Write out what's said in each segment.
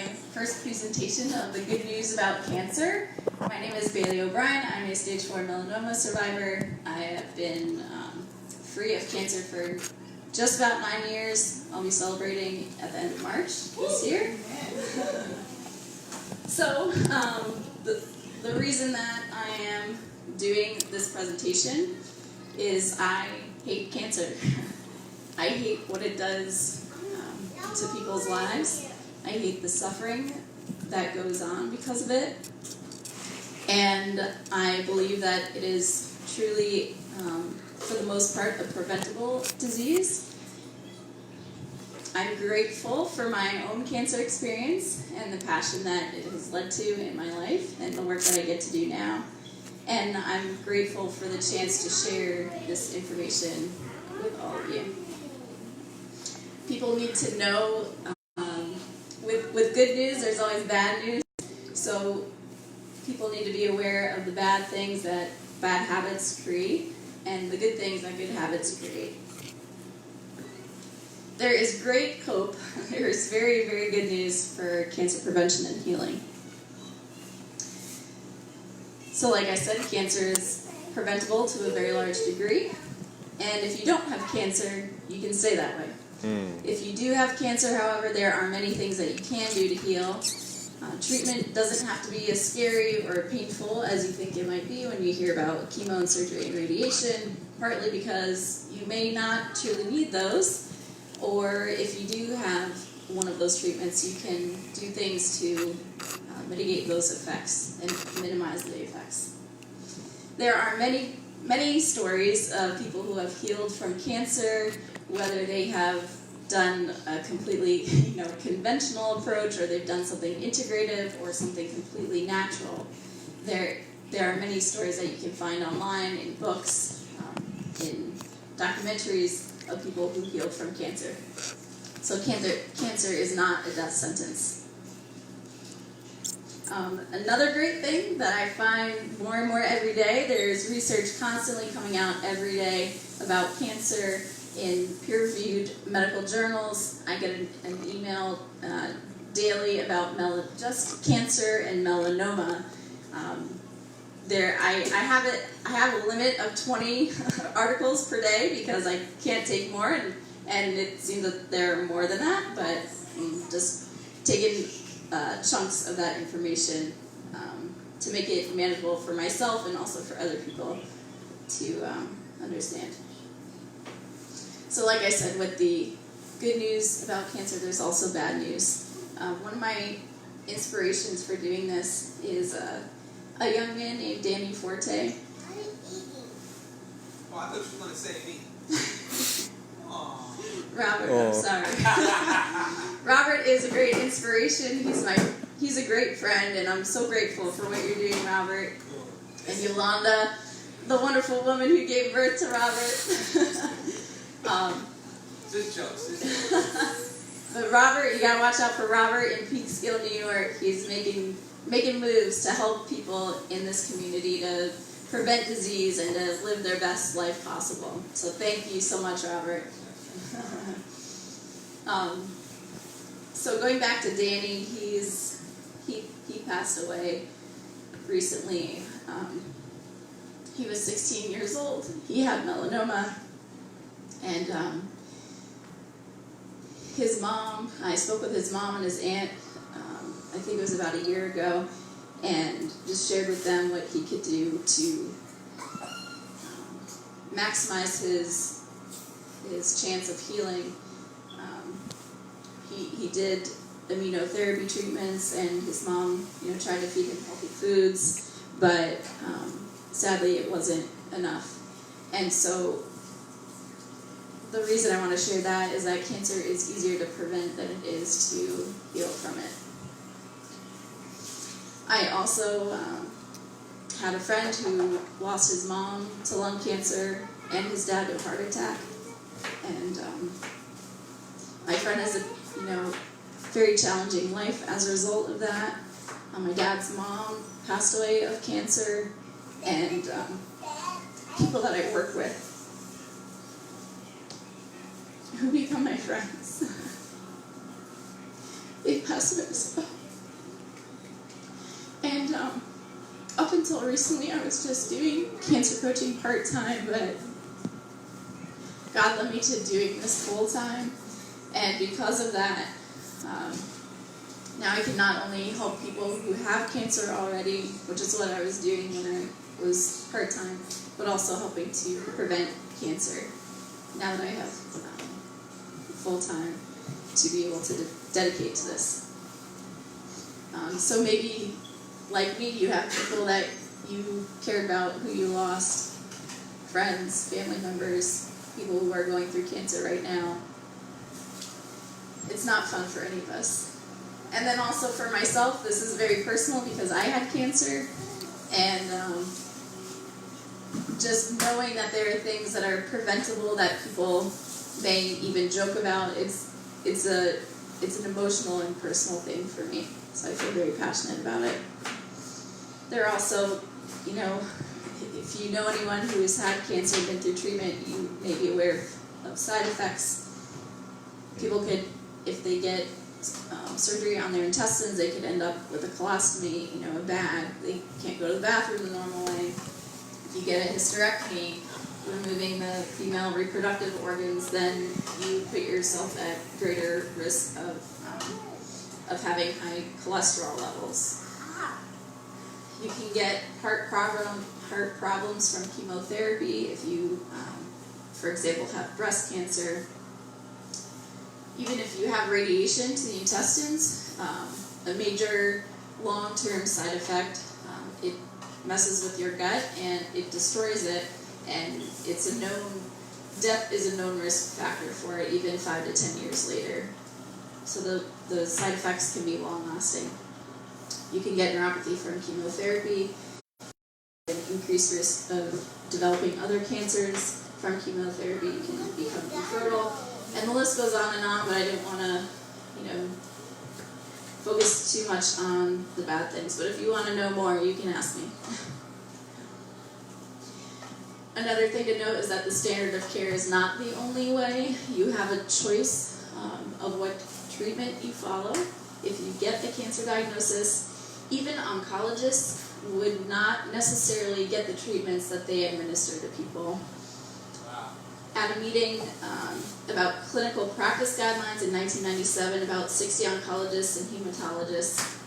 first presentation of the good news about cancer. My name is Bailey O'Brien. I'm a stage 4 melanoma survivor. I have been free of cancer for just about 9 years. I'll be celebrating at the end of March this year. So the reason that I am doing this presentation is I hate cancer. I hate what it does to people's lives. I hate the suffering that goes on because of it. And I believe that it is truly, for the most part, a preventable disease. I'm grateful for my own cancer experience and the passion that it has led to in my life and the work that I get to do now. And I'm grateful for the chance to share this information with all of you. People need to know, with good news, there's always bad news. So people need to be aware of the bad things that bad habits create and the good things that good habits create. There is great hope. There is very, very good news for cancer prevention and healing. So like I said, cancer is preventable to a very large degree. And if you don't have cancer, you can stay that way. If you do have cancer, however, there are many things that you can do to heal. Treatment doesn't have to be as scary or painful as you think it might be when you hear about chemo and surgery and radiation, partly because you may not truly need those, or if you do have one of those treatments, you can do things to mitigate those effects and minimize the effects. There are many, many stories of people who have healed from cancer, whether they have done a completely conventional approach or they've done something integrative or something completely natural. There are many stories that you can find online, in books, in documentaries of people who healed from cancer. So cancer is not a death sentence. Another great thing that I find more and more every day, there's research constantly coming out every day about cancer in peer-reviewed medical journals. I get an email daily about just cancer and melanoma. I have a limit of 20 articles per day because I can't take more, and it seems that there are more than that, but I'm just taking chunks of that information to make it manageable for myself and also for other people to understand. So like I said, with the good news about cancer, there's also bad news. One of my inspirations for doing this is a young man named Danny Forte. Oh, I thought you were going to say me. Robert, I'm sorry. Robert is a great inspiration. He's a great friend, and I'm so grateful for what you're doing, Robert. And Yolanda, the wonderful woman who gave birth to Robert. Just jokes. But Robert, you gotta watch out for Robert in Peekskill, New York. He's making moves to help people in this community to prevent disease and to live their best life possible. So thank you so much, Robert. So going back to Danny, he passed away recently. He was 16 years old. He had melanoma, and his mom, I spoke with his mom and his aunt, I think it was about a year ago, and just shared with them what he could do to maximize his chance of healing. He did immunotherapy treatments, and his mom, tried to feed him healthy foods, but sadly it wasn't enough. And so the reason I want to share that is that cancer is easier to prevent than it is to heal from it. I also had a friend who lost his mom to lung cancer and his dad to a heart attack. And my friend has a very challenging life as a result of that. My dad's mom passed away of cancer, and people that I work with who become my friends they passed away as well. And up until recently, I was just doing cancer coaching part-time, but God led me to doing this full-time. And because of that, now I can not only help people who have cancer already, which is what I was doing when I was part-time, but also helping to prevent cancer now that I have full-time to be able to dedicate to this. So maybe, like me, you have people that you cared about who you lost, friends, family members, people who are going through cancer right now. It's not fun for any of us. And then also for myself, this is very personal because I had cancer, and just knowing that there are things that are preventable that people may even joke about, it's an emotional and personal thing for me. So I feel very passionate about it. There are also, if you know anyone who has had cancer and been through treatment, you may be aware of side effects. People could, if they get surgery on their intestines, they could end up with a colostomy, a bag. They can't go to the bathroom the normal way. If you get a hysterectomy, removing the female reproductive organs, then you put yourself at greater risk of having high cholesterol levels. You can get heart problems from chemotherapy if you, for example, have breast cancer. Even if you have radiation to the intestines, a major long-term side effect, it messes with your gut and it destroys it, and death is a known risk factor for it even 5 to 10 years later. So the side effects can be long-lasting. You can get neuropathy from chemotherapy, an increased risk of developing other cancers from chemotherapy. You can become infertile, and the list goes on, but I didn't want to, focus too much on the bad things. But if you want to know more, you can ask me. Another thing to note is that the standard of care is not the only way. You have a choice of what treatment you follow. If you get a cancer diagnosis, even oncologists would not necessarily get the treatments that they administer to people. At a meeting about clinical practice guidelines in 1997, about 60 oncologists and hematologists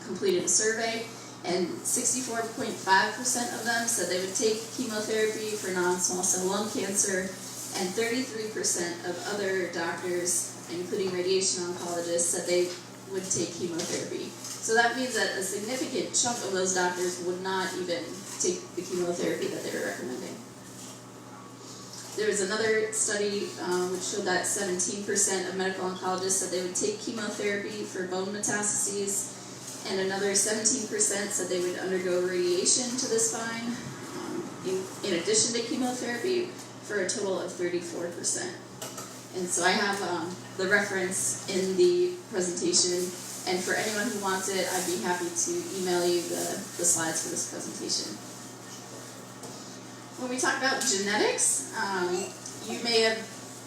completed a survey, and 64.5% of them said they would take chemotherapy for non-small cell lung cancer, and 33% of other doctors, including radiation oncologists, said they would take chemotherapy. So that means that a significant chunk of those doctors would not even take the chemotherapy that they were recommending. There was another study which showed that 17% of medical oncologists said they would take chemotherapy for bone metastases, and another 17% said they would undergo radiation to the spine in addition to chemotherapy, for a total of 34%. And so I have the reference in the presentation, and for anyone who wants it, I'd be happy to email you the slides for this presentation. When we talk about genetics, you may have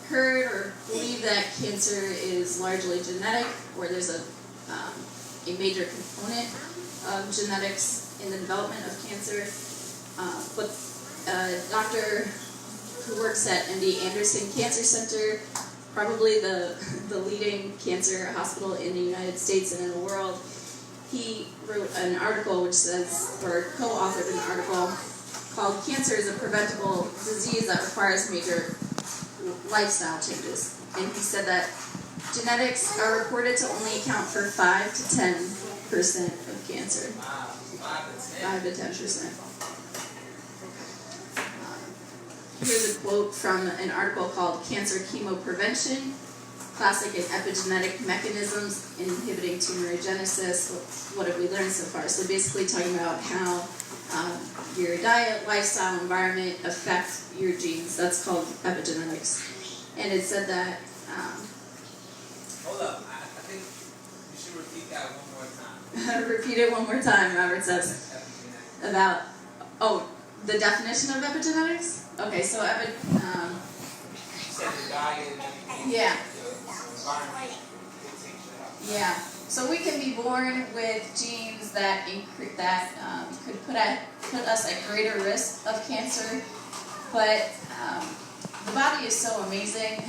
heard or believe that cancer is largely genetic, or there's a major component of genetics in the development of cancer. But a doctor who works at MD Anderson Cancer Center, probably the leading cancer hospital in the United States and in the world, he wrote an article which says, or co-authored an article called "Cancer is a Preventable Disease That Requires Major Lifestyle Changes." And he said that genetics are reported to only account for 5 to 10% of cancer. 5 to 10%. Here's a quote from an article called "Cancer Chemoprevention: Classic and Epigenetic Mechanisms Inhibiting Tumorigenesis." What have we learned so far? So basically talking about how your diet, lifestyle, environment affect your genes. That's called epigenetics. And it said that... Hold up, I think you should repeat that one more time. Repeat it one more time, Robert says. About, the definition of epigenetics? Okay, so You said the diet and everything. yeah. The environment dictates that. Yeah. So we can be born with genes that could put us at greater risk of cancer, but the body is so amazing.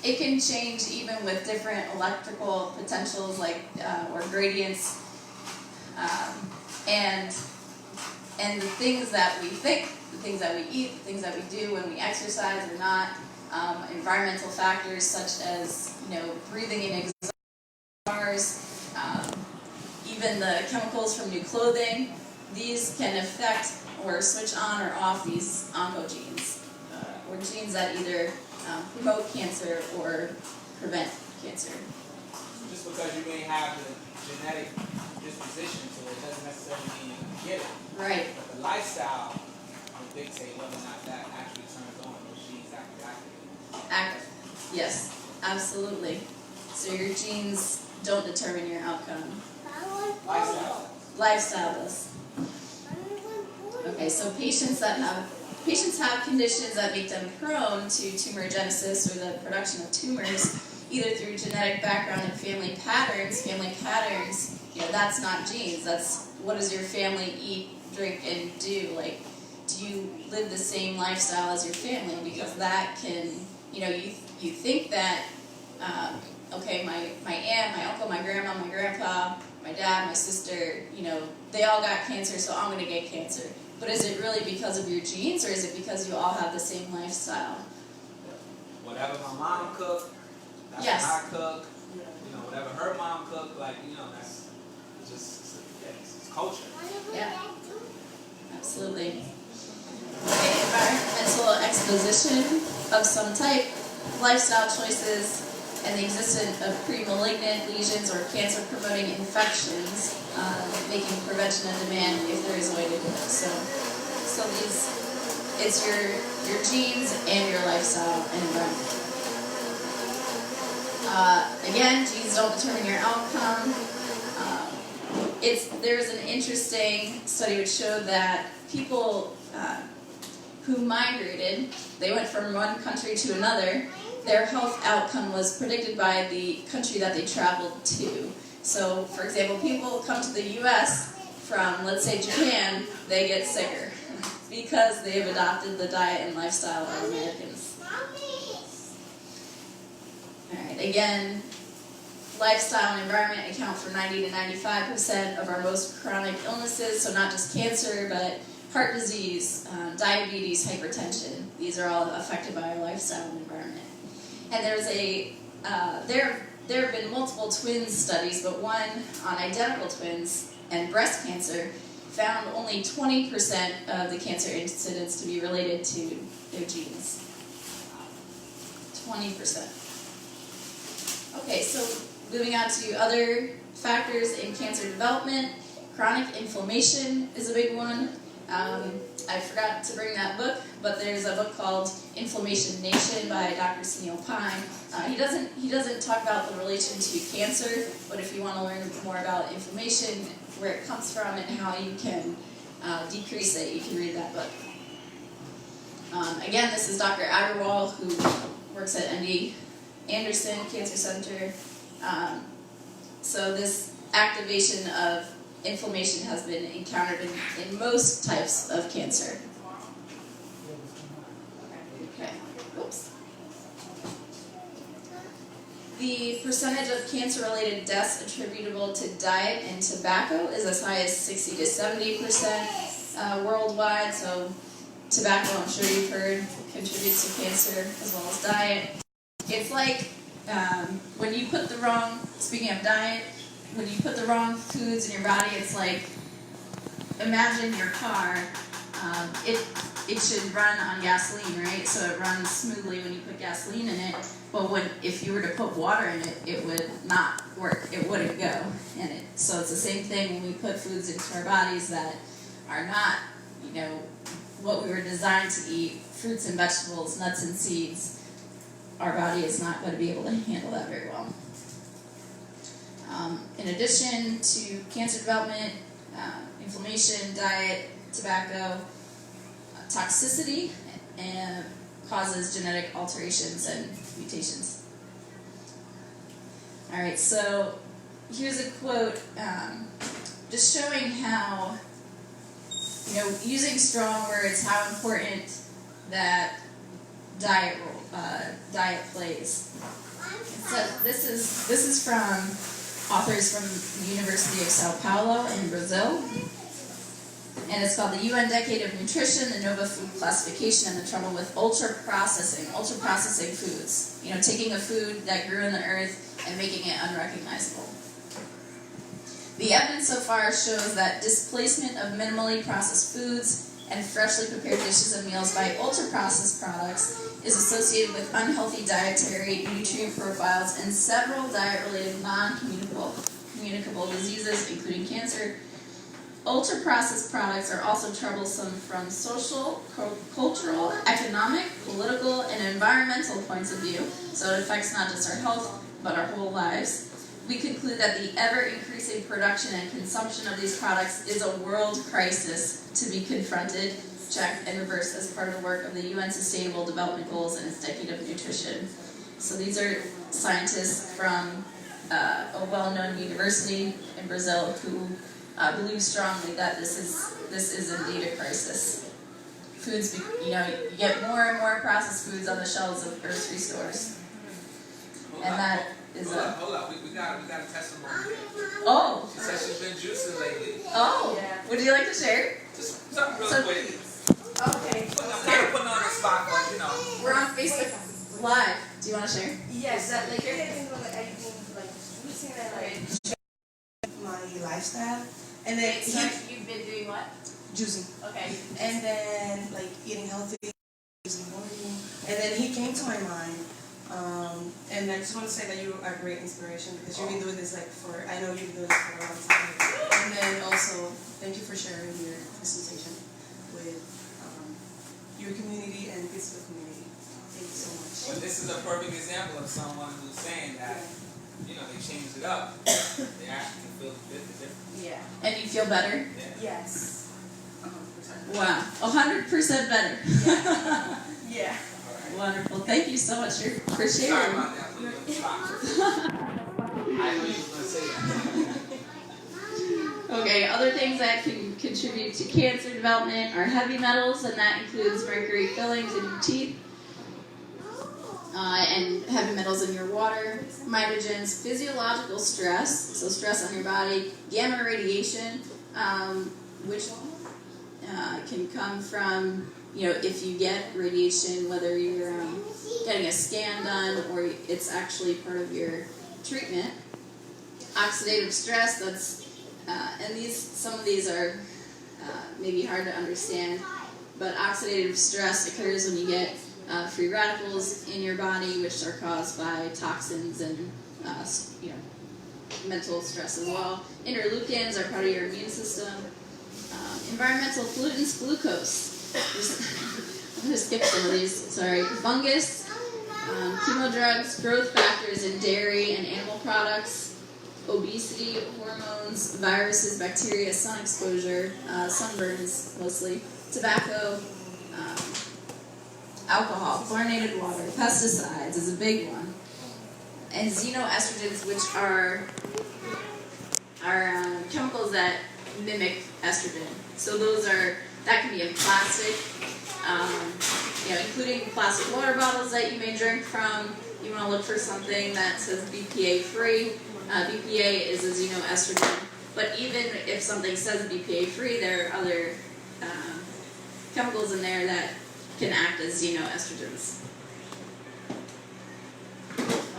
It can change even with different electrical potentials, like or gradients, and the things that we think, the things that we eat, the things that we do when we exercise or not, environmental factors such as breathing in exhaust cars, even the chemicals from new clothing. These can affect or switch on or off these oncogenes, or genes that either promote cancer or prevent cancer. Just because you may have the genetic disposition to it doesn't necessarily mean you're going to get it. Right. But the lifestyle will dictate whether or not that actually turns on those genes activated. Active. Yes, absolutely. So your genes don't determine your outcome. Lifestyle does. Okay, so patients have conditions that make them prone to tumorigenesis or the production of tumors, either through genetic background and family patterns. Family patterns, that's not genes. That's what does your family eat, drink, and do. Like, do you live the same lifestyle as your family? Because that can, you think that, okay, my aunt, my uncle, my grandma, my grandpa, my dad, my sister, they all got cancer, so I'm going to get cancer. But is it really because of your genes, or is it because you all have the same lifestyle? Whatever my mom cooked, that's yes. what I cook. Whatever her mom cooked, that's just it's culture. Yeah, absolutely. Okay, environmental exposition of some type, lifestyle choices, and the existence of pre-malignant lesions or cancer-promoting infections, making prevention a demand if there is a way to do it. So it's your genes and your lifestyle and environment. Again, genes don't determine your outcome. There's an interesting study which showed that people who migrated, they went from one country to another, their health outcome was predicted by the country that they traveled to. So, for example, people come to the U.S. from, let's say, Japan, they get sicker because they have adopted the diet and lifestyle of Americans. All right, again, lifestyle and environment account for 90 to 95% of our most chronic illnesses, so not just cancer, but heart disease, diabetes, hypertension. These are all affected by our lifestyle and environment. And there have been multiple twins studies, but one on identical twins and breast cancer found only 20% of the cancer incidence to be related to their genes. 20%. Okay, so moving on to other factors in cancer development, chronic inflammation is a big one. I forgot to bring that book, but there's a book called Inflammation Nation by Dr. Sunil Pine. He doesn't talk about the relation to cancer, but if you want to learn more about inflammation, where it comes from, and how you can decrease it, you can read that book. Again, this is Dr. Agarwal, who works at MD Anderson Cancer Center. So this activation of inflammation has been encountered in most types of cancer. Okay. Oops. The percentage of cancer-related deaths attributable to diet and tobacco is as high as 60 to 70% worldwide. So tobacco, I'm sure you've heard, contributes to cancer as well as diet. It's like when you put the wrong, speaking of diet, when you put the wrong foods in your body, it's like, imagine your car, it should run on gasoline, right? So it runs smoothly when you put gasoline in it, but if you were to put water in it, it would not work, it wouldn't go in it. So it's the same thing when we put foods into our bodies that are not, what we were designed to eat, fruits and vegetables, nuts and seeds. Our body is not going to be able to handle that very well. In addition to cancer development, inflammation, diet, tobacco, toxicity, and causes genetic alterations and mutations. All right, so here's a quote just showing how, using strong words, how important that diet plays. So this is from authors from the University of Sao Paulo in Brazil, and it's called the UN Decade of Nutrition, the Nova Food Classification, and the Trouble with Ultra Processing foods. Taking a food that grew in the earth and making it unrecognizable. The evidence so far shows that displacement of minimally processed foods and freshly prepared dishes and meals by ultra-processed products is associated with unhealthy dietary nutrient profiles and several diet-related non-communicable diseases, including cancer. Ultra-processed products are also troublesome from social, cultural, economic, political, and environmental points of view, so it affects not just our health, but our whole lives. We conclude that the ever-increasing production and consumption of these products is a world crisis to be confronted, checked, and reversed as part of the work of the UN Sustainable Development Goals and its Decade of Nutrition. So these are scientists from a well-known university in Brazil who believe strongly that this is indeed a crisis. Foods, you get more and more processed foods on the shelves of grocery stores, and that is Hold up. We got a testimony. Oh. She said she's been juicing lately. Oh. Yeah. Would you like to share? Just something real quick. Okay. I'm kind of putting on the spot, but We're on Facebook Live. Do you want to share? Yes. I've been juicing and my lifestyle, and then You've been doing what? juicing, Okay. and then eating healthy, using morning, and then he came to my mind. And I just want to say that you are a great inspiration because you've been doing this I know you've been doing this for a long time. And then also, thank you for sharing your presentation with your community and Pittsburgh community. Thank you so much. But this is a perfect example of someone who's saying that, they changed it up. They actually feel the difference. Yeah. And you feel better? Yeah. Yes. 100%. Wow. 100% better. Yeah. Wonderful. Thank you so much for Sorry sharing. about that. We were on the spot. I know you were going to say that. Okay, other things that can contribute to cancer development are heavy metals, and that includes mercury fillings in your teeth, and heavy metals in your water, mitogens, physiological stress, so stress on your body, gamma radiation, which can come from, if you get radiation, whether you're getting a scan done or it's actually part of your treatment. Oxidative stress, and some of these are maybe hard to understand, but oxidative stress occurs when you get free radicals in your body, which are caused by toxins and mental stress as well. Interleukins are part of your immune system. Environmental pollutants, glucose. I'm going to skip some of these. Sorry. Fungus, chemodrugs, growth factors in dairy and animal products, obesity, hormones, viruses, bacteria, sun exposure, sunburns mostly, tobacco, alcohol, chlorinated water, pesticides is a big one, and xenoestrogens, which are chemicals that mimic estrogen. So that can be in plastic, including plastic water bottles that you may drink from. You want to look for something that says BPA free. BPA is a xenoestrogen, but even if something says BPA free, there are other chemicals in there that can act as xenoestrogens.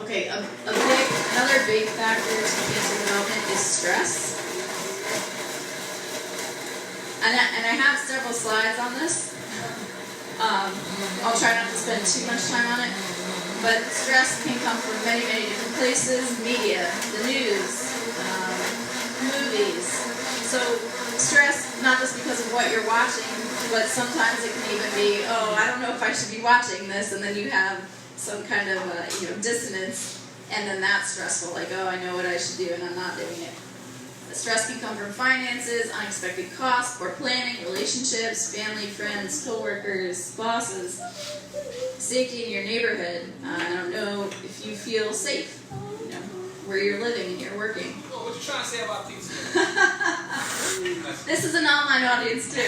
Okay, another big factor to cancer development is stress. And I have several slides on this. I'll try not to spend too much time on it. But stress can come from many, many different places. Media, the news, movies. So stress, not just because of what you're watching, but sometimes it can even be, I don't know if I should be watching this, and then you have some kind of dissonance, and then that's stressful. I know what I should do, and I'm not doing it. The stress can come from finances, unexpected costs, poor planning, relationships, family, friends, co-workers, bosses, safety in your neighborhood. I don't know if you feel safe. where you're living and you're working. Oh, what you trying to say about pizza? This is an online audience too.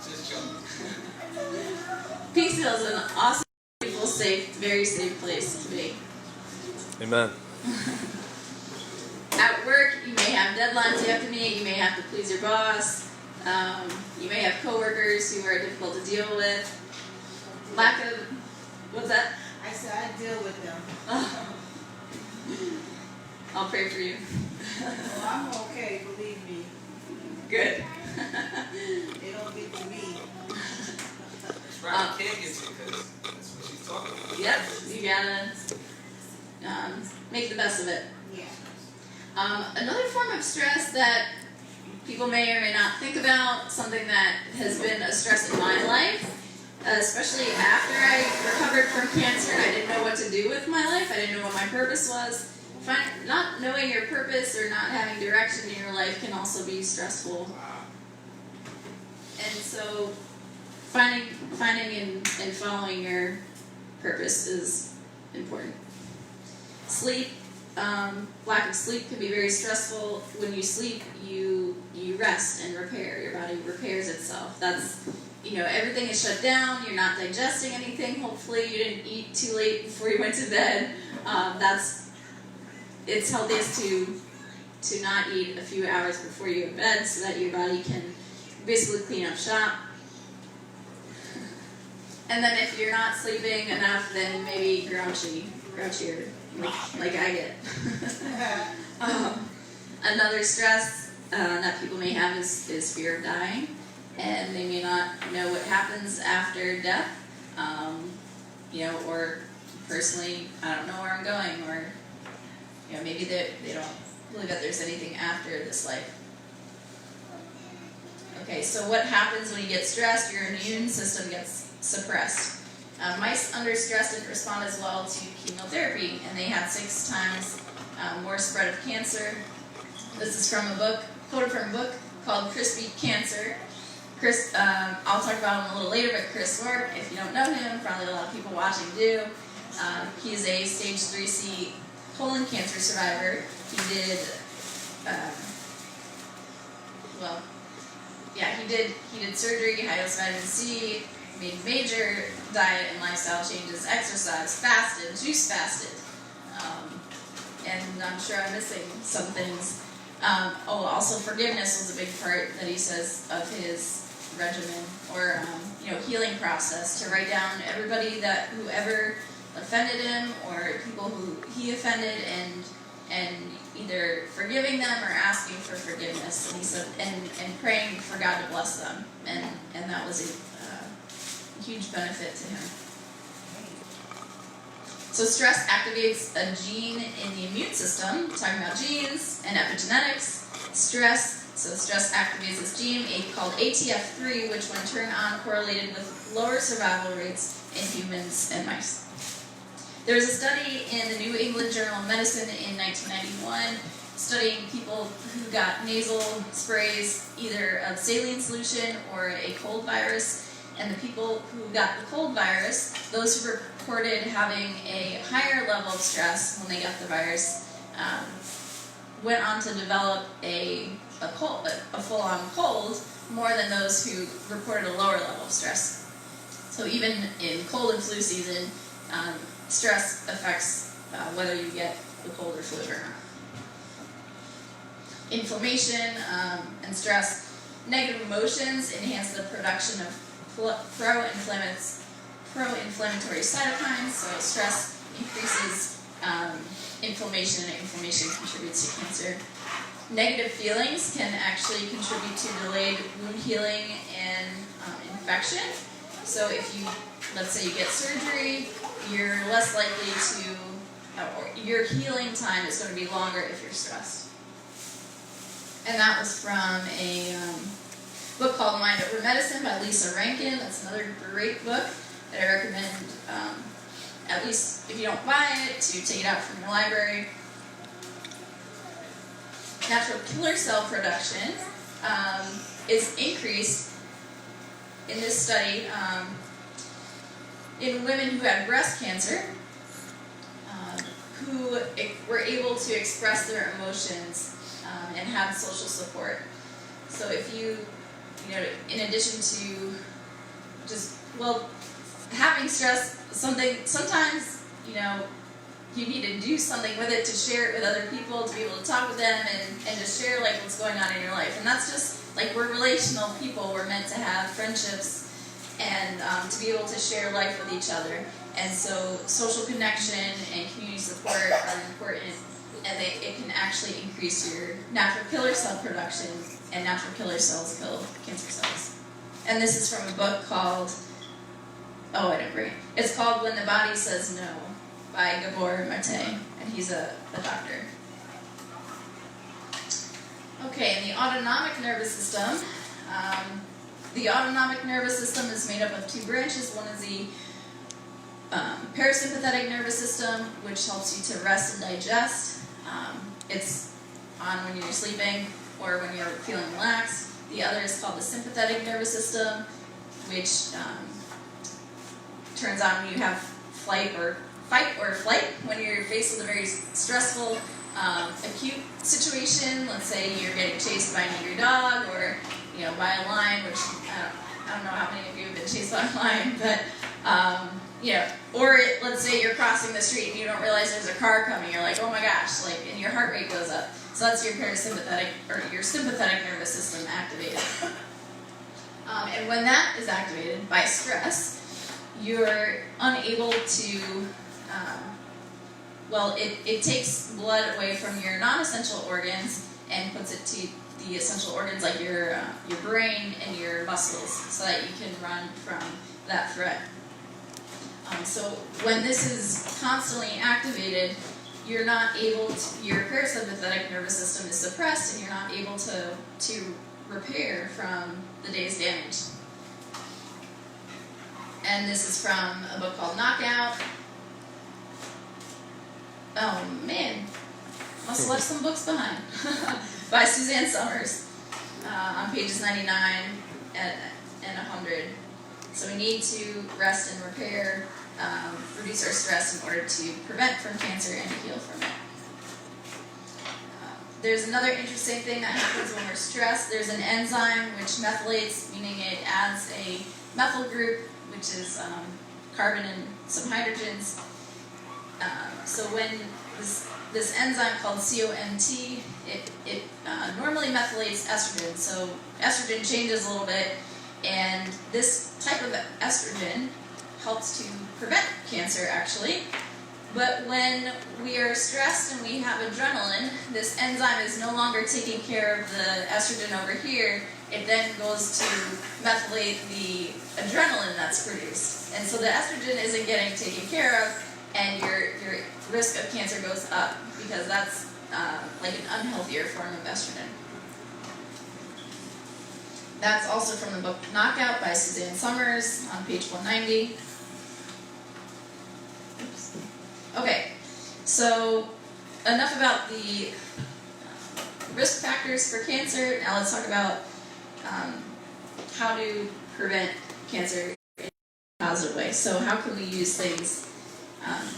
Just joking. Peaksville is an awesome, beautiful, safe, very safe place to be. Amen. At work, you may have deadlines you have to meet, you may have to please your boss, you may have coworkers who are difficult to deal with. Lack of, what's that? I said I deal with them. I'll pray for you. Oh, I'm okay, believe me. Good. They don't get to me. That's right, you can't get you because that's what she's talking about. Yep, you gotta make the best of it. Yeah. Another form of stress that people may or may not think about, something that has been a stress in my life, especially after I recovered from cancer and I didn't know what to do with my life, I didn't know what my purpose was. Not knowing your purpose or not having direction in your life can also be stressful. And so finding and following your purpose is important. Sleep, lack of sleep can be very stressful. When you sleep, you rest and repair. Your body repairs itself. That's, everything is shut down. You're not digesting anything. Hopefully you didn't eat too late before you went to bed. It's healthiest to not eat a few hours before you go to bed so that your body can basically clean up shop. And then if you're not sleeping enough, then maybe grouchier, like I get. Another stress that people may have is fear of dying, and they may not know what happens after death. Or personally, I don't know where I'm going, or maybe they don't believe that there's anything after this life. Okay, so what happens when you get stressed? Your immune system gets suppressed. Mice under stress didn't respond as well to chemotherapy, and they had 6 times more spread of cancer. This is from quoted from a book called Chris Beat Cancer. Chris, I'll talk about him a little later, but Chris Rourke, if you don't know him, probably a lot of people watching do. He's a stage 3C colon cancer survivor. He did, he did surgery, high dose vitamin C, made major diet and lifestyle changes, exercise, fasted, juice fasted, and I'm sure I'm missing some things. Also forgiveness was a big part that he says of his regimen, or healing process, to write down everybody whoever offended him or people who he offended, and either forgiving them or asking for forgiveness, and he said, and praying for God to bless them, and that was a huge benefit to him. So stress activates a gene in the immune system. We're talking about genes and epigenetics. Stress activates this gene called ATF3, which when turned on correlated with lower survival rates in humans and mice. There was a study in the New England Journal of Medicine in 1991 studying people who got nasal sprays, either of saline solution or a cold virus. And the people who got the cold virus, those who reported having a higher level of stress when they got the virus, went on to develop a full-on cold more than those who reported a lower level of stress. So even in cold and flu season, stress affects whether you get the cold or flu or not. Inflammation and stress. Negative emotions enhance the production of pro-inflammatory cytokines, so stress increases inflammation, and inflammation contributes to cancer. Negative feelings can actually contribute to delayed wound healing and infection. So if let's say you get surgery, you're less likely or your healing time is going to be longer if you're stressed. And that was from a book called Mind Over Medicine by Lisa Rankin. That's another great book that I recommend, at least if you don't buy it, to take it out from your library. Natural killer cell production is increased in this study in women who had breast cancer. who were able to express their emotions and have social support. So if you know, in addition to just, well, having stress, sometimes, you know, you need to do something with it to share it with other people, to be able to talk with them and just share like what's going on in your life. And that's just, like, we're relational people. We're meant to have friendships and to be able to share life with each other. And so social connection and community support are important, and it can actually increase your natural killer cell production, and natural killer cells kill cancer cells. And this is from a book called, oh, I didn't bring it. It's called When the Body Says No by Gabor Mate, and he's a doctor. Okay, and the autonomic nervous system. The autonomic nervous system is made up of two branches. One is the parasympathetic nervous system, which helps you to rest and digest. It's on when you're sleeping or when you're feeling relaxed. The other is called the sympathetic nervous system, which turns on when you have fight or flight, when you're faced with a very stressful, acute situation. Let's say you're getting chased by an angry dog, or by a lion, which I don't know how many of you have been chased by a lion, but or let's say you're crossing the street and you don't realize there's a car coming. You're like, oh my gosh, and your heart rate goes up. So that's your parasympathetic or your sympathetic nervous system activated. And when that is activated by stress, you're unable to, it takes blood away from your non-essential organs and puts it to the essential organs like your brain and your muscles, so that you can run from that threat. So when this is constantly activated, you're not able to, your parasympathetic nervous system is suppressed, and you're not able to repair from the day's damage. And this is from a book called Knockout. Oh man, must have left some books behind. By Suzanne Summers, on pages 99 and 100. So we need to rest and repair, reduce our stress in order to prevent from cancer and to heal from it. There's another interesting thing that happens when we're stressed. There's an enzyme which methylates, meaning it adds a methyl group, which is carbon and some hydrogens. So when this enzyme called COMT, it normally methylates estrogen. So estrogen changes a little bit, and this type of estrogen helps to prevent cancer, actually. But when we are stressed and we have adrenaline, this enzyme is no longer taking care of the estrogen over here. It then goes to methylate the adrenaline that's produced. And so the estrogen isn't getting taken care of, and your risk of cancer goes up, because that's like an unhealthier form of estrogen. That's also from the book Knockout by Suzanne Summers on page 190. Oops. Okay, so enough about the risk factors for cancer. Now let's talk about how to prevent cancer in a positive way. So how can we use things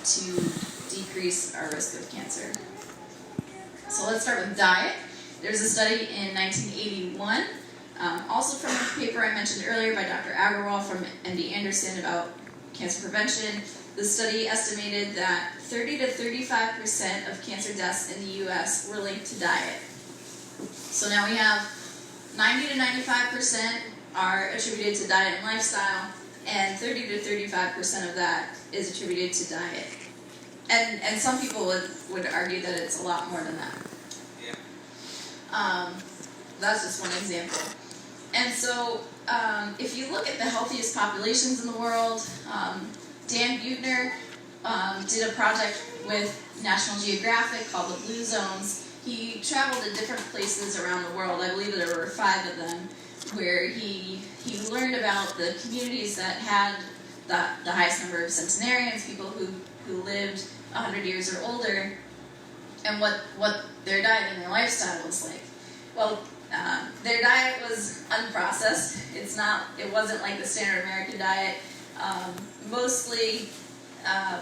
to decrease our risk of cancer? So let's start with diet. There's a study in 1981, also from a paper I mentioned earlier by Dr. Agarwal from MD Anderson about cancer prevention. The study estimated that 30 to 35% of cancer deaths in the U.S. were linked to diet. So now we have 90 to 95% are attributed to diet and lifestyle, and 30 to 35% of that is attributed to diet. And some people would argue that it's a lot more than that. Yeah. That's just one example. And so if you look at the healthiest populations in the world, Dan Buettner did a project with National Geographic called the Blue Zones. He traveled to different places around the world. I believe there were 5 of them, where he learned about the communities that had the highest number of centenarians, people who lived 100 years or older, and what their diet and their lifestyle was like. Well, their diet was unprocessed. It wasn't like the standard American diet. Mostly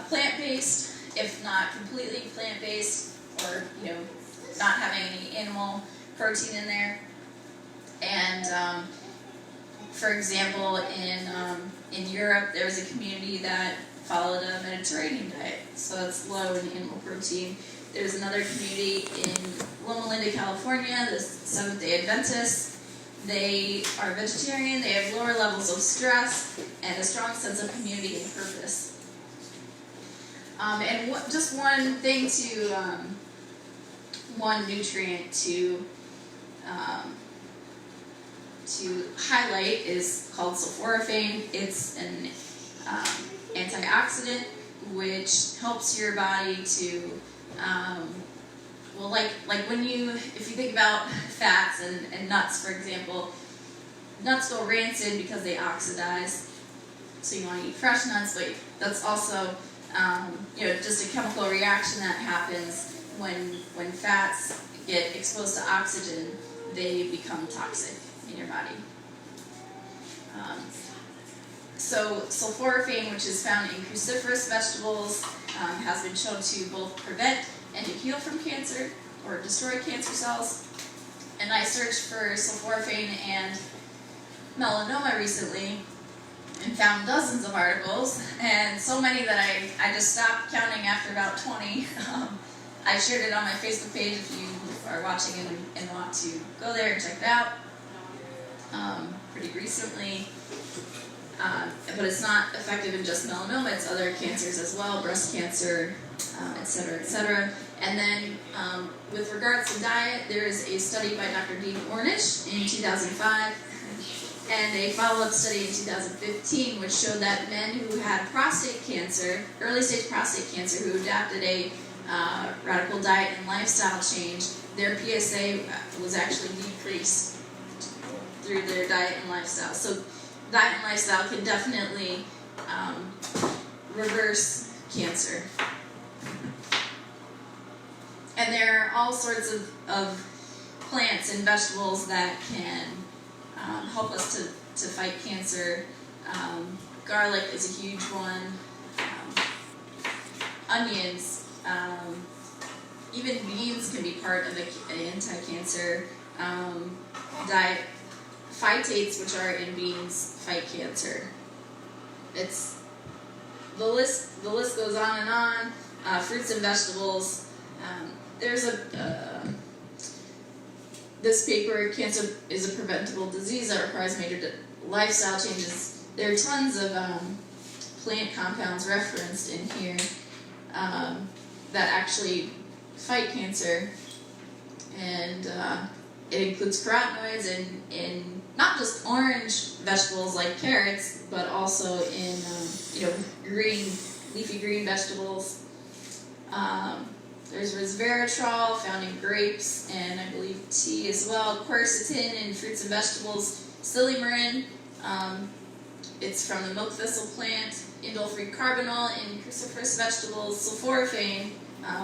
plant-based, if not completely plant-based, or not having any animal protein in there. And for example, in Europe, there was a community that followed a Mediterranean diet, so it's low in animal protein. There's another community in Loma Linda, California, the Seventh-day Adventists. They are vegetarian, they have lower levels of stress, and a strong sense of community and purpose. And just one thing one nutrient to highlight is called sulforaphane. It's an antioxidant which helps your body to like when if you think about fats and nuts, for example, nuts go rancid because they oxidize, so you want to eat fresh nuts, but that's also just a chemical reaction that happens when fats get exposed to oxygen. They become toxic in your body. So sulforaphane, which is found in cruciferous vegetables, has been shown to both prevent and to heal from cancer or destroy cancer cells. And I searched for sulforaphane and melanoma recently and found dozens of articles, and so many that I just stopped counting after about 20. I shared it on my Facebook page if you are watching and want to go there and check it out pretty recently. But it's not effective in just melanoma, it's other cancers as well, breast cancer, et cetera, et cetera. And then with regards to diet, there is a study by Dr. Dean Ornish in 2005 and a follow-up study in 2015 which showed that men who had prostate cancer, early stage prostate cancer, who adapted a radical diet and lifestyle change, their PSA was actually decreased through their diet and lifestyle. So diet and lifestyle can definitely reverse cancer. And there are all sorts of plants and vegetables that can help us to fight cancer. Garlic is a huge one. Onions, even beans can be part of an anti-cancer diet. Phytates, which are in beans, fight cancer. It's the list goes on and on. Fruits and vegetables. There's this paper, Cancer is a Preventable Disease That Requires Major Lifestyle Changes. There are tons of plant compounds referenced in here that actually fight cancer, and it includes carotenoids in not just orange vegetables like carrots, but also in leafy green vegetables. There's resveratrol found in grapes and I believe tea as well. Quercetin in fruits and vegetables. Silymarin, it's from the milk thistle plant. Indole-free carbinol in cruciferous vegetables. Sulforaphane,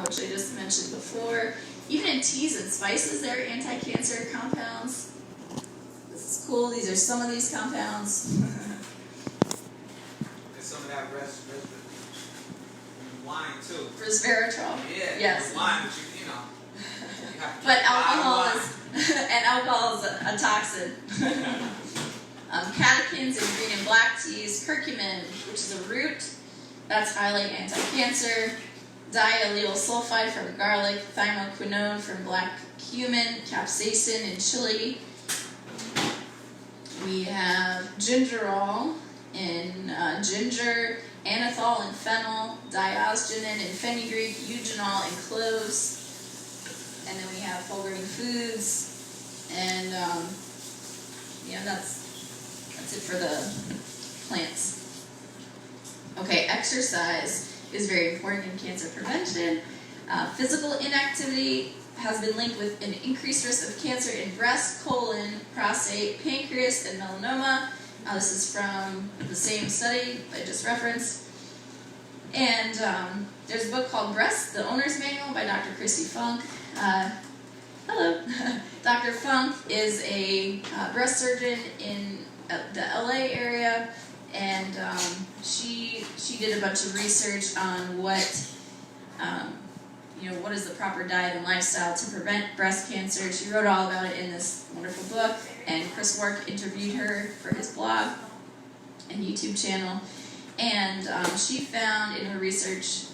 which I just mentioned before. Even in teas and spices, there are anti-cancer compounds. This is cool. These are some of these compounds. And some of that wine too. Resveratrol. Yeah. Yes. Wine, but you have to But alcohol alcohol is a toxin. Catechins in green and black teas. Curcumin, which is a root, that's highly anti-cancer. Diallyl sulfide from garlic. Thymoquinone from black cumin. Capsaicin in chili. We have gingerol in ginger. Anethol and fennel, diosgenin and fenugreek, eugenol and cloves, and then we have whole grain foods, and that's it for the plants. Okay, exercise is very important in cancer prevention. Physical inactivity has been linked with an increased risk of cancer in breast, colon, prostate, pancreas, and melanoma. This is from the same study I just referenced. And there's a book called Breast, The Owner's Manual by Dr. Christy Funk. Hello. Dr. Funk is a breast surgeon in the LA area, and she did a bunch of research on what what is the proper diet and lifestyle to prevent breast cancer. She wrote all about it in this wonderful book, and Chris Wark interviewed her for his blog and YouTube channel. And she found in her research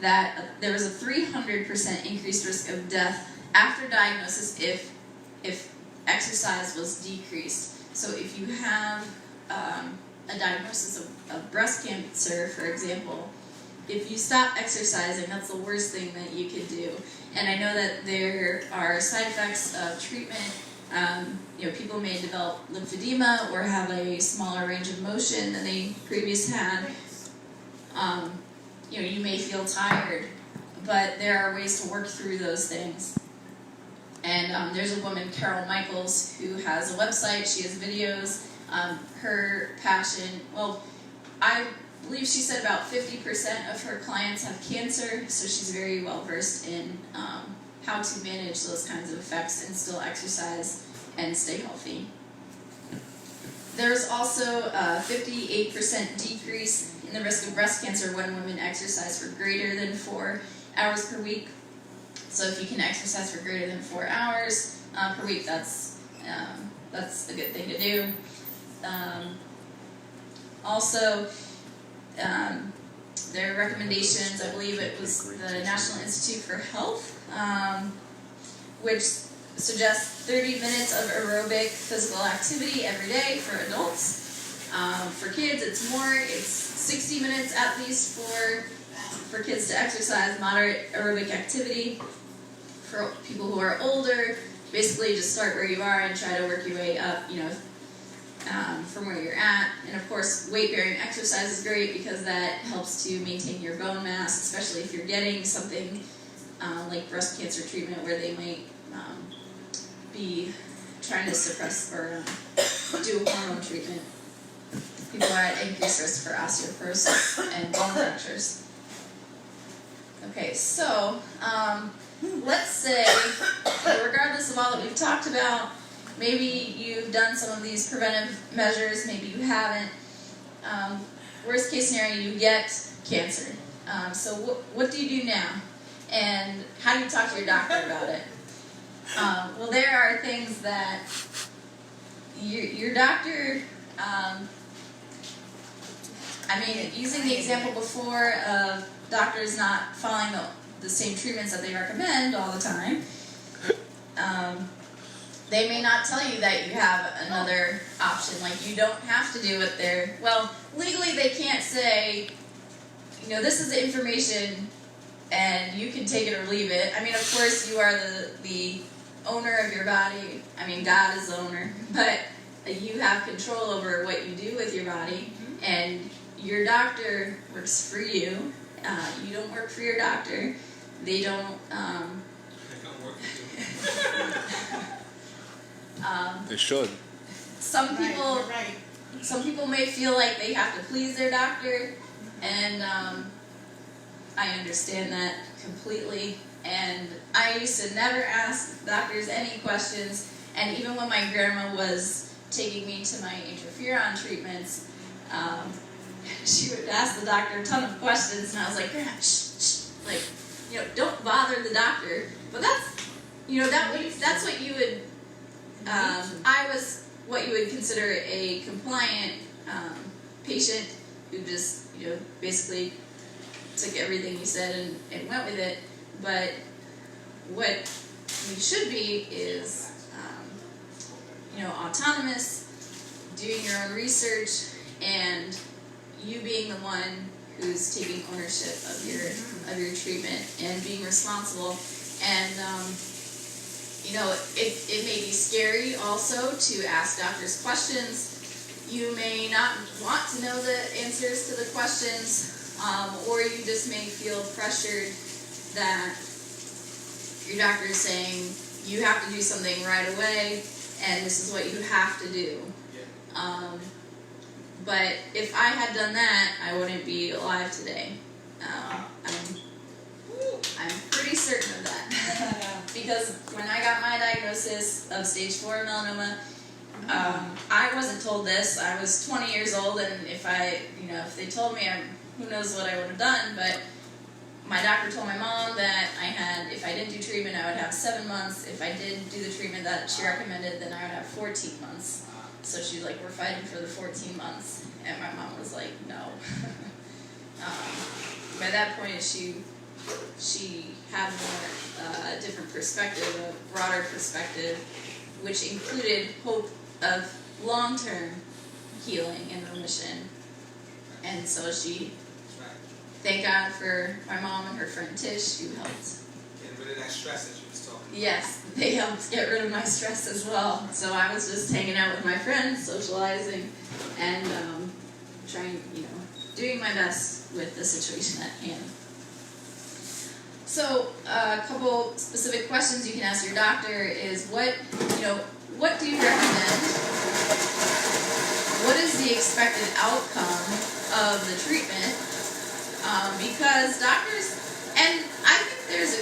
that there was a 300% increased risk of death after diagnosis if exercise was decreased. So if you have a diagnosis of breast cancer, for example, if you stop exercising, that's the worst thing that you could do. And I know that there are side effects of treatment. People may develop lymphedema or have a smaller range of motion than they previously had. You may feel tired, but there are ways to work through those things. And there's a woman, Carol Michaels, who has a website. She has videos. Her passion, I believe she said about 50% of her clients have cancer, so she's very well versed in how to manage those kinds of effects and still exercise and stay healthy. There's also a 58% decrease in the risk of breast cancer when women exercise for greater than 4 hours per week. So if you can exercise for greater than 4 hours per week, that's a good thing to do. There are recommendations, I believe it was the National Institute for Health, which suggests 30 minutes of aerobic physical activity every day for adults. For kids, it's more. It's 60 minutes at least for kids to exercise moderate aerobic activity. For people who are older, basically just start where you are and try to work your way up, from where you're at. And of course, weight-bearing exercise is great because that helps to maintain your bone mass, especially if you're getting something like breast cancer treatment where they might be trying to suppress or do hormone treatment. People are at increased risk for osteoporosis and bone fractures. Okay, so let's say, regardless of all that we've talked about, maybe you've done some of these preventive measures, maybe you haven't. Worst case scenario, you get cancer. So what do you do now? And how do you talk to your doctor about it? Well, there are things that your doctor, using the example before of doctors not following the same treatments that they recommend all the time, they may not tell you that you have another option. Like, you don't have to do what legally they can't say, this is the information and you can take it or leave it. Of course, you are the owner of your body. God is the owner, but you have control over what you do with your body, and your doctor works for you. You don't work for your doctor. They don't. They don't work for you. They should. Some people. Right. Some people may feel like they have to please their doctor, and I understand that completely. And I used to never ask doctors any questions, and even when my grandma was taking me to my interferon treatments, she would ask the doctor a ton of questions, and I was like, Grandma, shh, don't bother the doctor. But that's what you would, I was what you would consider a compliant patient who just, basically took everything you said and went with it. But what you should be is, autonomous, doing your own research, and you being the one who's taking ownership of your treatment and being responsible. And it may be scary also to ask doctors questions. You may not want to know the answers to the questions, or you just may feel pressured that your doctor is saying you have to do something right away, and this is what you have to do. But if I had done that, I wouldn't be alive today. I'm pretty certain of that. Because when I got my diagnosis of stage 4 melanoma, I wasn't told this. I was 20 years old, and if they told me, who knows what I would have done. But my doctor told my mom that if I didn't do treatment, I would have 7 months. If I did do the treatment that she recommended, then I would have 14 months. So she was like, we're fighting for the 14 months. And my mom was like, no. By that point, she had more different perspective, a broader perspective, which included hope of long-term healing and remission. And so thank God for my mom and her friend Tish, who helped. Getting rid of that stress that you was talking about. Yes, they helped get rid of my stress as well. So I was just hanging out with my friends, socializing, and trying, doing my best with the situation at hand. So a couple specific questions you can ask your doctor is what do you recommend? What is the expected outcome of the treatment? Because doctors, and I think there's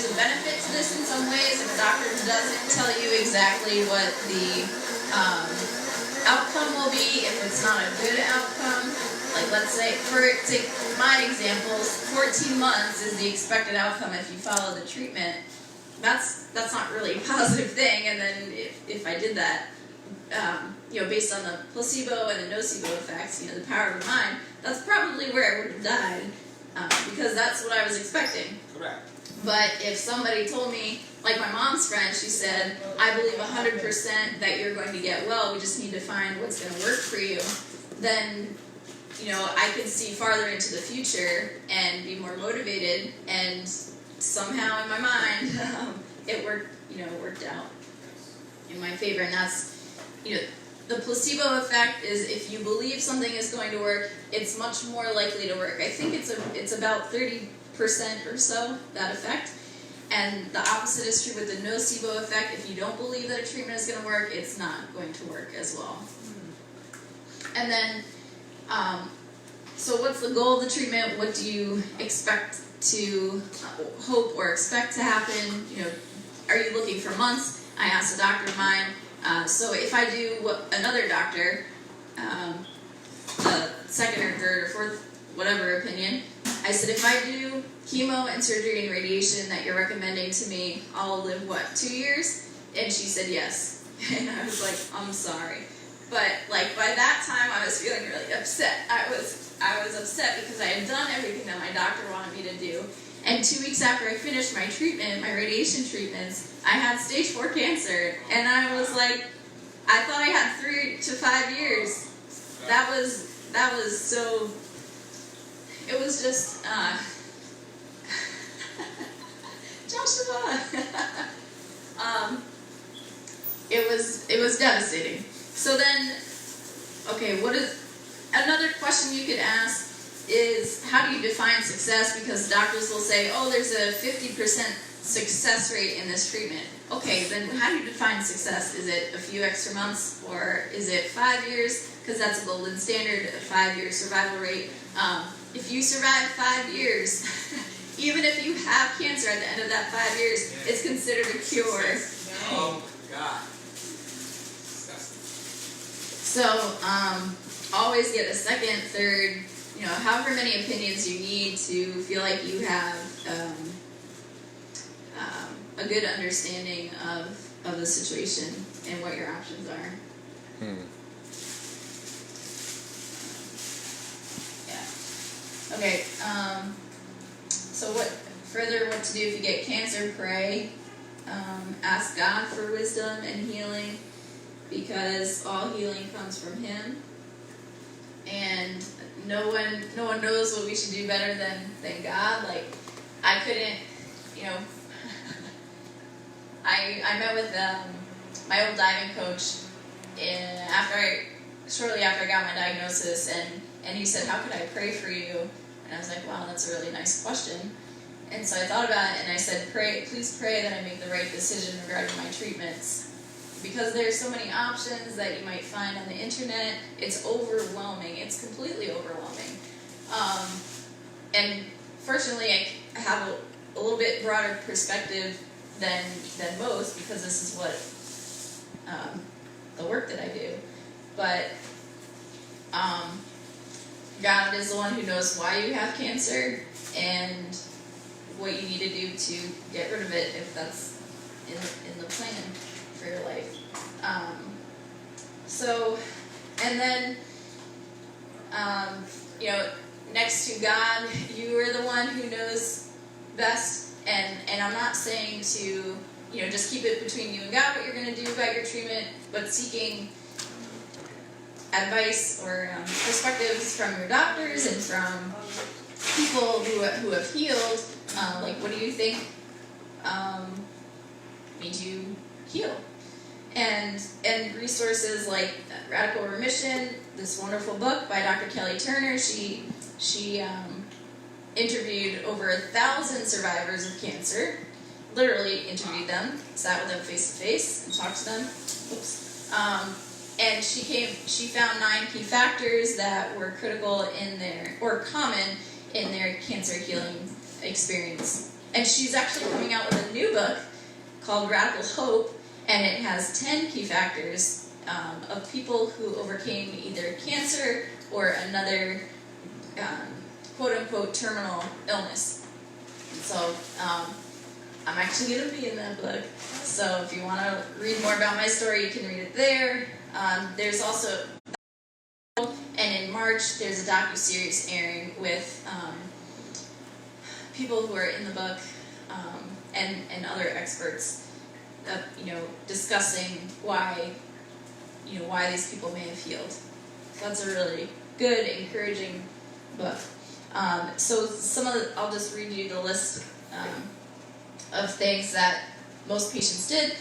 a benefit to this in some ways. If a doctor doesn't tell you exactly what the outcome will be, if it's not a good outcome, like let's say, take my examples, 14 months is the expected outcome if you follow the treatment. That's not really a positive thing. And then if I did that, based on the placebo and the nocebo effects, the power of the mind, that's probably where I would have died, because that's what I was expecting. Correct. But if somebody told me, like my mom's friend, she said, I believe 100% that you're going to get well, we just need to find what's going to work for you, then, I could see farther into the future and be more motivated, and somehow in my mind, it worked out in my favor. And that's, the placebo effect is if you believe something is going to work, it's much more likely to work. I think it's about 30% or so, that effect. And the opposite is true with the nocebo effect. If you don't believe that a treatment is going to work, it's not going to work as well. And then, so what's the goal of the treatment? What do you expect to hope or expect to happen? Are you looking for months? I asked a doctor of mine. So if I do another doctor, the second or third or fourth, whatever opinion, I said, if I do chemo and surgery and radiation that you're recommending to me, I'll live, 2 years? And she said yes. And I was like, I'm sorry. But, by that time, I was feeling really upset. I was upset because I had done everything that my doctor wanted me to do. And 2 weeks after I finished my treatment, my radiation treatments, I had stage 4 cancer. And I was like, I thought I had 3 to 5 years. That was so, it was just, Joshua. It was devastating. So then, okay, another question you could ask is, how do you define success? Because doctors will say, there's a 50% success rate in this treatment. Okay, then how do you define success? Is it a few extra months, or is it 5 years? Because that's a golden standard, a 5-year survival rate. If you survive 5 years, even if you have cancer at the end of that 5 years, it's considered a cure. Oh my God. So, always get a second, third, however many opinions you need to feel like you have a good understanding of the situation and what your options are. Yeah. Okay. So what to do if you get cancer? Pray. Ask God for wisdom and healing, because all healing comes from Him. And no one knows what we should do better than God. I couldn't, I met with my old diving coach shortly after I got my diagnosis, and he said, how could I pray for you? And I was like, wow, that's a really nice question. And so I thought about it, and I said, please pray that I make the right decision regarding my treatments. Because there's so many options that you might find on the internet, it's overwhelming. It's completely overwhelming. And fortunately, I have a little bit broader perspective than most, because this is what the work that I do. But God is the one who knows why you have cancer and what you need to do to get rid of it if that's in the plan for your life. And then, next to God, you are the one who knows best. And I'm not saying to, just keep it between you and God what you're going to do about your treatment, but seeking advice or perspectives from your doctors and from people who have healed. What do you think made you heal? And resources like Radical Remission, this wonderful book by Dr. Kelly Turner. She interviewed over 1,000 survivors of cancer, literally interviewed them, sat with them face to face, and talked to them. Oops. And she found 9 key factors that were critical common in their cancer healing experience. And she's actually coming out with a new book called Radical Hope, and it has 10 key factors of people who overcame either cancer or another quote-unquote terminal illness. And so I'm actually going to be in that book. So if you want to read more about my story, you can read it there. There's also, and in March, there's a docuseries airing with people who are in the book and other experts, discussing why these people may have healed. So that's a really good, encouraging book. So I'll just read you the list of things that most patients did.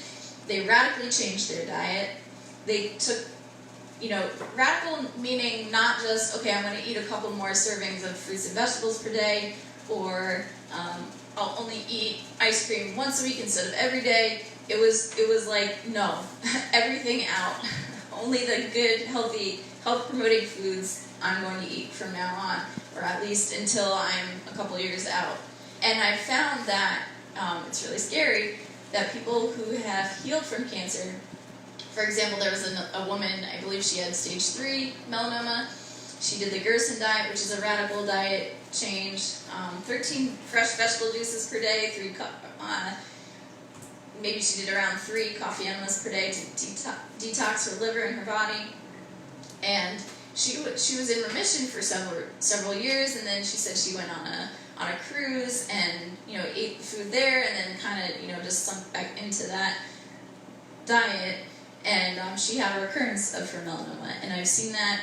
They radically changed their diet. They took, radical meaning not just, okay, I'm going to eat a couple more servings of fruits and vegetables per day, or I'll only eat ice cream once a week instead of every day. It was like, no, everything out. Only the good, healthy, health-promoting foods I'm going to eat from now on, or at least until I'm a couple years out. And I found that it's really scary that people who have healed from cancer, for example, there was a woman, I believe she had stage 3 melanoma. She did the Gerson diet, which is a radical diet change. 13 fresh vegetable juices per day, maybe she did around 3 coffee enemas per day to detox her liver and her body. And she was in remission for several years, and then she said she went on a cruise and ate the food there, and then kind of just sunk back into that diet, and she had a recurrence of her melanoma. And I've seen that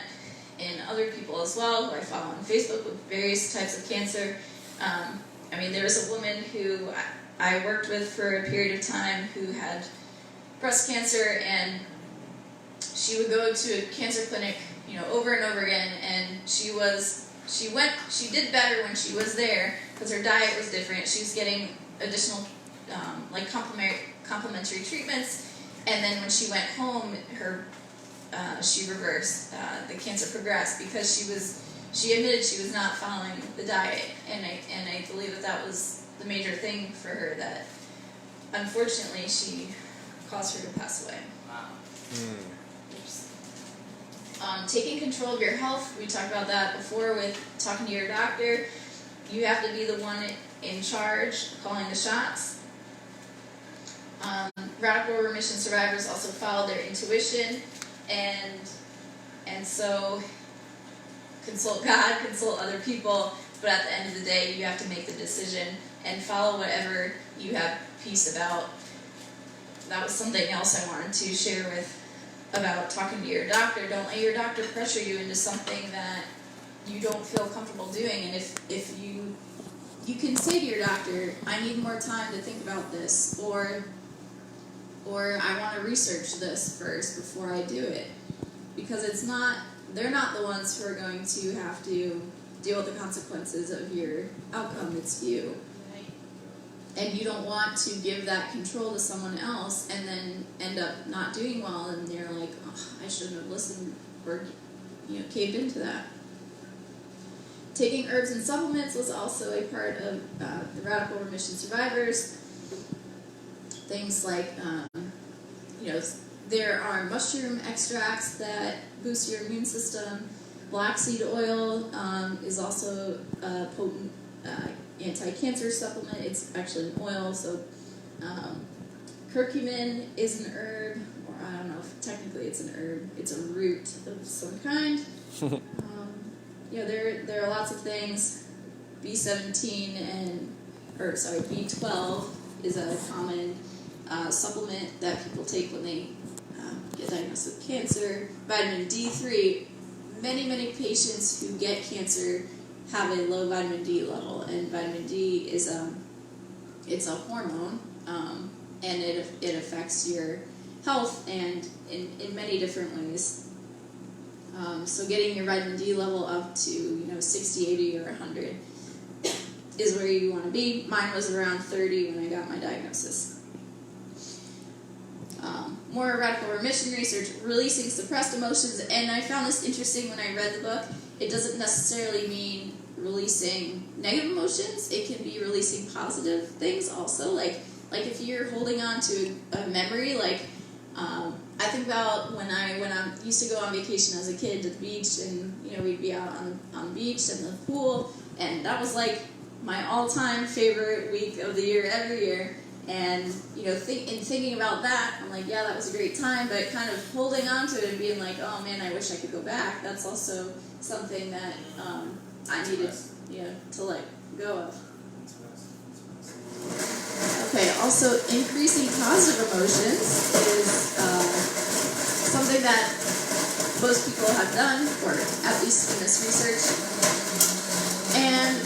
in other people as well who I follow on Facebook with various types of cancer. There was a woman who I worked with for a period of time who had breast cancer, and she would go to a cancer clinic, over and over again, and she did better when she was there because her diet was different. She was getting additional, complementary treatments, and then when she went home, she reversed. The cancer progressed because she admitted she was not following the diet, and I believe that was the major thing for her that unfortunately she caused her to pass away. Wow. Oops. Taking control of your health, we talked about that before with talking to your doctor. You have to be the one in charge, calling the shots. Radical remission survivors also followed their intuition, and so consult God, consult other people, but at the end of the day, you have to make the decision and follow whatever you have peace about. That was something else I wanted to share about talking to your doctor. Don't let your doctor pressure you into something that you don't feel comfortable doing. And if you can say to your doctor, I need more time to think about this, or I want to research this first before I do it. Because they're not the ones who are going to have to deal with the consequences of your outcome. It's you. And you don't want to give that control to someone else and then end up not doing well, and they're like, oh, I shouldn't have listened or caved into that. Taking herbs and supplements was also a part of the radical remission survivors. Things like, there are mushroom extracts that boost your immune system. black seed oil is also a potent anti-cancer supplement. It's actually an oil, so curcumin is an herb, or I don't know if technically it's an herb. It's a root of some kind. There are lots of things. B12 is a common supplement that people take when they get diagnosed with cancer. Vitamin D3, many patients who get cancer have a low vitamin D level, and vitamin D is it's a hormone, and it affects your health and in many different ways. So getting your vitamin D level up to 60, 80, or 100 is where you want to be. Mine was around 30 when I got my diagnosis. More radical remission research, releasing suppressed emotions, and I found this interesting when I read the book. It doesn't necessarily mean releasing negative emotions. It can be releasing positive things also. Like if you're holding on to a memory, I think about when I used to go on vacation as a kid to the beach, and we'd be out on the beach and the pool, and that was like my all-time favorite week of the year every year. And thinking about that, I'm like, yeah, that was a great time, but kind of holding on to it and being like, oh man, I wish I could go back. That's also something that I needed to let go of. Okay, also increasing positive emotions is something that most people have done, or at least in this research. And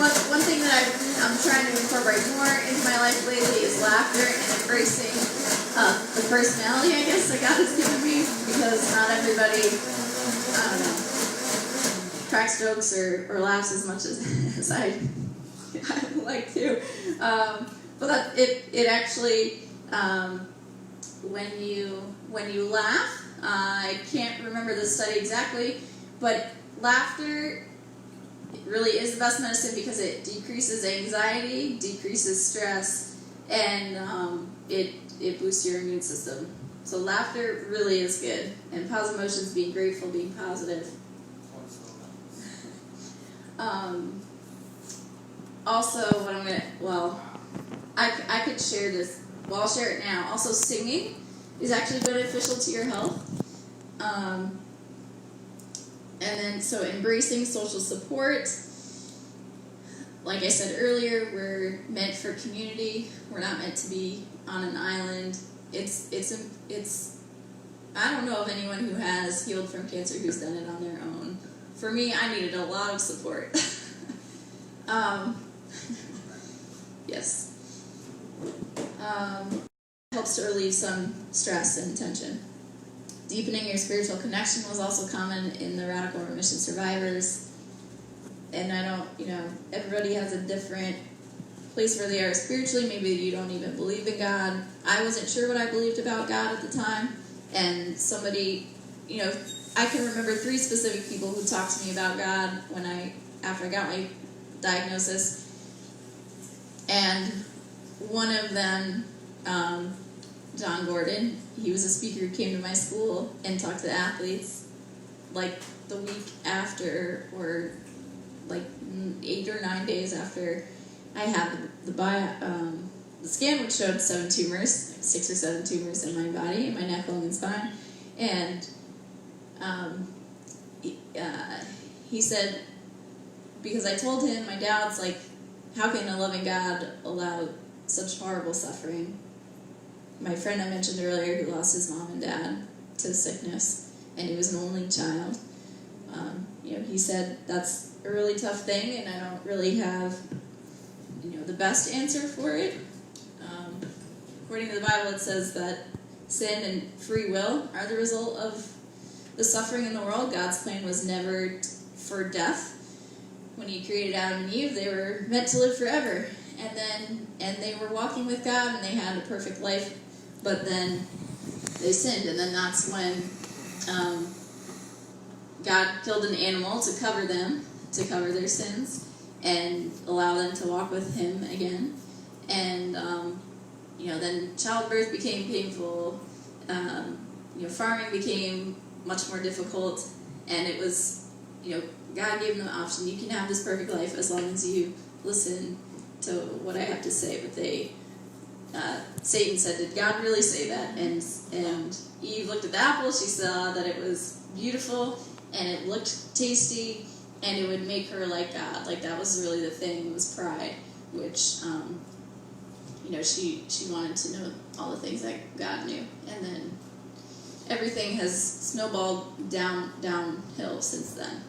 one thing that I'm trying to incorporate more into my life lately is laughter and embracing the personality, I guess, that God has given me, because not everybody, I don't know, cracks jokes or laughs as much as I like to. But it actually, when you laugh, I can't remember the study exactly, but laughter really is the best medicine because it decreases anxiety, decreases stress, and it boosts your immune system. So laughter really is good, and positive emotions, being grateful, being positive. Also, I could share this. Well, I'll share it now. Also, singing is actually beneficial to your health. And then, so embracing social support. Like I said earlier, we're meant for community. We're not meant to be on an island. It's. I don't know of anyone who has healed from cancer who's done it on their own. For me, I needed a lot of support. Yes. Helps to relieve some stress and tension. Deepening your spiritual connection was also common in the radical remission survivors. And everybody has a different place where they are spiritually. Maybe you don't even believe in God. I wasn't sure what I believed about God at the time. And somebody, I can remember 3 specific people who talked to me about God after I got my diagnosis. And one of them, John Gordon, he was a speaker who came to my school and talked to athletes like the week after, or like 8 or 9 days after I had the scan, which showed 6 or 7 tumors in my body, in my neck, lung, and spine. And he said, because I told him, my dad's like, how can a loving God allow such horrible suffering? My friend I mentioned earlier, who lost his mom and dad to sickness, and he was an only child, he said, that's a really tough thing, and I don't really have, the best answer for it. According to the Bible, it says that sin and free will are the result of the suffering in the world. God's plan was never for death. When he created Adam and Eve, they were meant to live forever. And they were walking with God, and they had a perfect life, but then they sinned, and then that's when God killed an animal to cover their sins, and allow them to walk with him again. And, then childbirth became painful, farming became much more difficult, and it was God gave them the option. You can have this perfect life as long as you listen to what I have to say. But Satan said, "Did God really say that?" And Eve looked at the apple. She saw that it was beautiful and it looked tasty, and it would make her like God. Like that was really the thing. It was pride, which she wanted to know all the things that God knew, and then everything has snowballed downhill since then.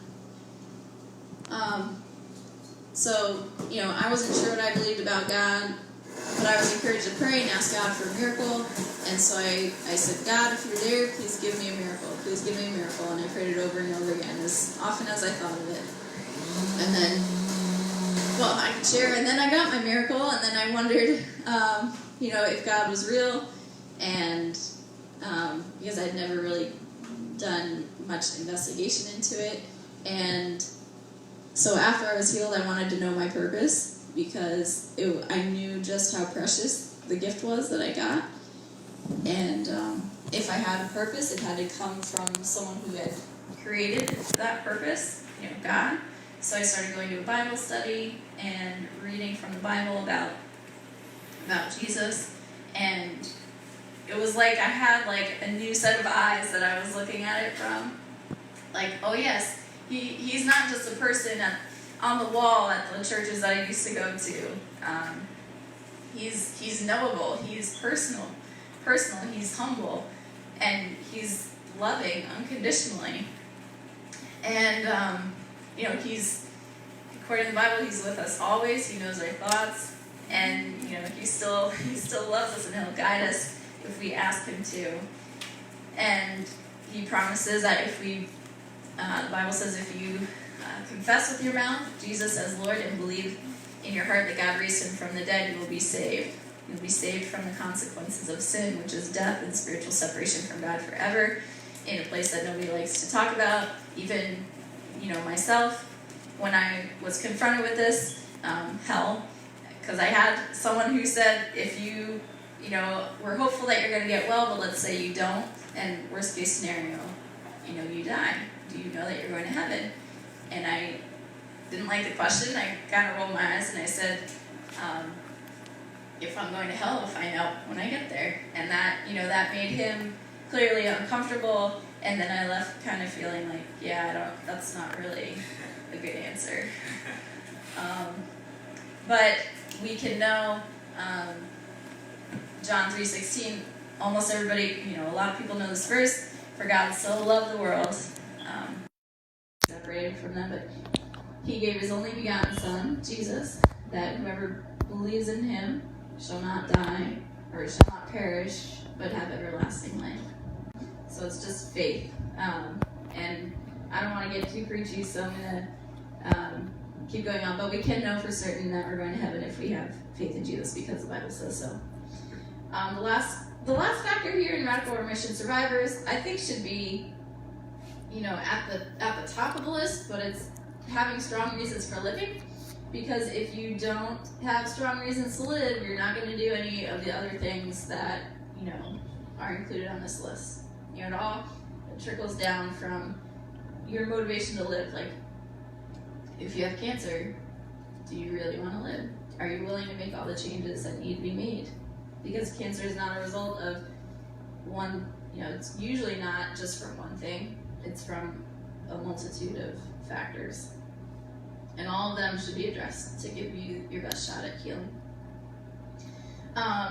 So I wasn't sure what I believed about God, but I was encouraged to pray and ask God for a miracle. And so I said, "God, if you're there, please give me a miracle. Please give me a miracle." And I prayed it over and over again, as often as I thought of it. And then, I could share. And then I got my miracle, and then I wondered, if God was real, and because I'd never really done much investigation into it. And so after I was healed, I wanted to know my purpose, because I knew just how precious the gift was that I got. And if I had a purpose, it had to come from someone who had created that purpose, God. So I started going to a Bible study and reading from the Bible about Jesus. And it was like I had a new set of eyes that I was looking at it from. Oh yes, he's not just a person on the wall at the churches that I used to go to. He's knowable. He's personal. He's humble, and he's loving unconditionally. And he's, according to the Bible, he's with us always. He knows our thoughts, and he still loves us, and he'll guide us if we ask him to. And he promises that if we, the Bible says, if you confess with your mouth Jesus as Lord and believe in your heart that God raised him from the dead, you will be saved. You'll be saved from the consequences of sin, which is death and spiritual separation from God forever, in a place that nobody likes to talk about. Even, myself, when I was confronted with this, hell, because I had someone who said, if you, we're hopeful that you're going to get well, but let's say you don't, and worst case scenario, you die. Do you know that you're going to heaven? And I didn't like the question. I kind of rolled my eyes and I said, if I'm going to hell, I'll find out when I get there. And that, that made him clearly uncomfortable. And then I left kind of feeling like, that's not really a good answer. But we can know, John 3:16, almost everybody, a lot of people know this verse, for God so loved the world, separated from them, but he gave his only begotten Son, Jesus, that whoever believes in him shall not die, or shall not perish, but have everlasting life. So it's just faith. And I don't want to get too preachy, so I'm going to keep going on. But we can know for certain that we're going to heaven if we have faith in Jesus, because the Bible says so. The last factor here in radical remission survivors, I think, should be, at the top of the list, but it's having strong reasons for living. Because if you don't have strong reasons to live, you're not going to do any of the other things that, are included on this list. It all trickles down from your motivation to live. Like, if you have cancer, do you really want to live? Are you willing to make all the changes that need to be made? Because cancer is not a result of one, it's usually not just from one thing. It's from a multitude of factors. And all of them should be addressed to give you your best shot at healing.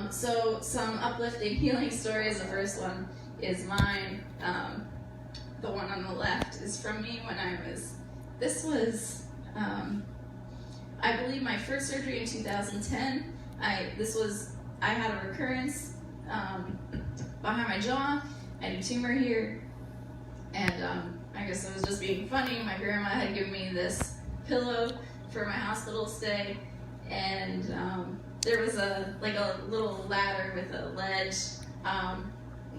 So some uplifting healing stories. The first one is mine. The one on the left is from me when I believe my first surgery in 2010. I had a recurrence behind my jaw. I had a tumor here. And I guess I was just being funny. My grandma had given me this pillow for my hospital stay, and there was a little ladder with a ledge,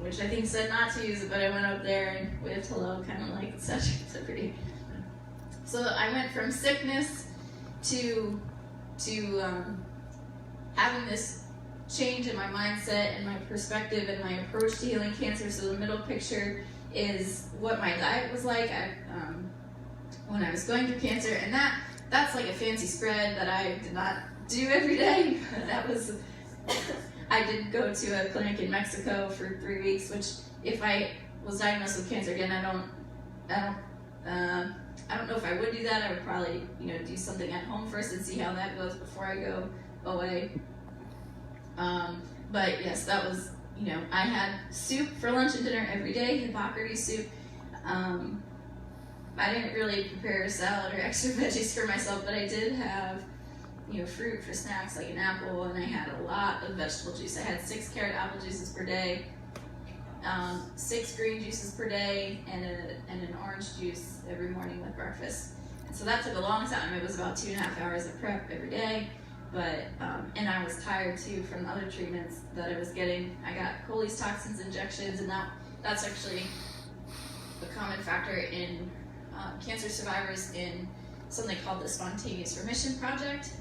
which I think said not to use it, but I went up there and waved hello, kind of like such pretty. So I went from sickness to having this change in my mindset and my perspective and my approach to healing cancer. So the middle picture is what my diet was like. when I was going through cancer, and that's like a fancy spread that I did not do every day. That was, I did go to a clinic in Mexico for 3 weeks, which if I was diagnosed with cancer again, I don't know if I would do that. I would probably, do something at home first and see how that goes before I go away. But yes, that was, I had soup for lunch and dinner every day, Hippocrates soup. I didn't really prepare a salad or extra veggies for myself, but I did have, fruit for snacks like an apple, and I had a lot of vegetable juice. I had 6 carrot apple juices per day, 6 green juices per day, and an orange juice every morning with breakfast. And so that took a long time. It was about 2.5 hours of prep every day. But, and I was tired too from the other treatments that I was getting. I got Coley's toxins injections, and that's actually a common factor in cancer survivors in something called the Spontaneous Remission Project.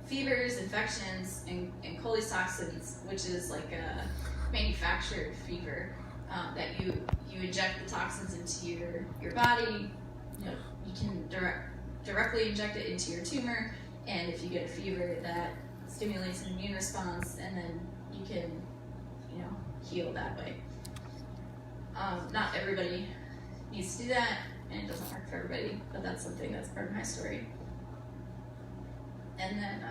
Fevers, infections, and Coley's toxins, which is like a manufactured fever that you inject the toxins into your body. You can directly inject it into your tumor. And if you get a fever, that stimulates an immune response, and then you can, heal that way. Not everybody needs to do that, and it doesn't work for everybody, but that's something that's part of my story. And then,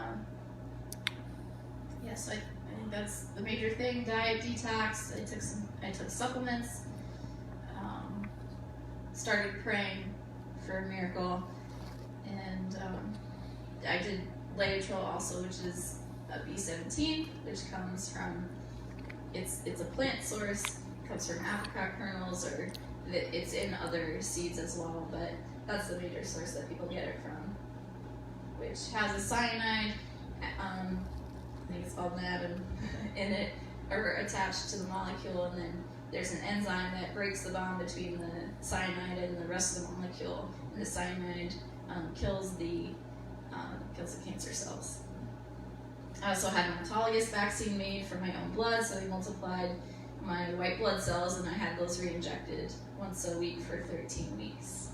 so I think that's the major thing: diet, detox. I took supplements. Started praying for a miracle, and I did Laetrile also, which is a B17, which comes from, it's a plant source, comes from apricot kernels, or it's in other seeds as well, but that's the major source that people get it from, which has a cyanide, I think it's called NAD, in it, or attached to the molecule, and then there's an enzyme that breaks the bond between the cyanide and the rest of the molecule, and the cyanide kills the cancer cells. I also had an autologous vaccine made from my own blood, so I multiplied my white blood cells, and I had those re-injected once a week for 13 weeks.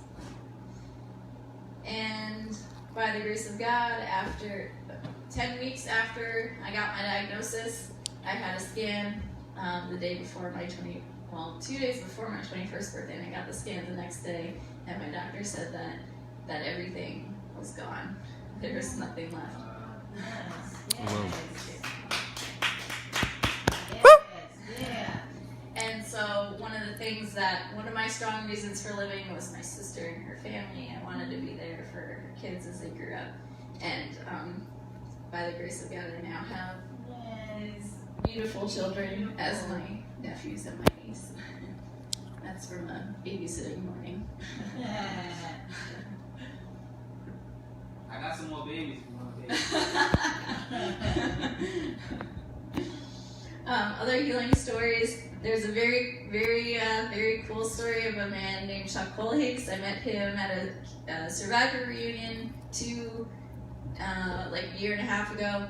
And by the grace of God, after 10 weeks after I got my diagnosis, I had a scan the day before 2 days before my 21st birthday, and I got the scan the next day, and my doctor said that everything was gone. There was nothing left. And so one of my strong reasons for living was my sister and her family. I wanted to be there for her kids as they grew up. And by the grace of God, I now have these beautiful children as my nephews and my niece. That's from a babysitting morning. I got some more babies if you want babies. Other healing stories. There's a very, very, very cool story of a man named Chuck Colhiggs. I met him at a survivor reunion like a year and a half ago.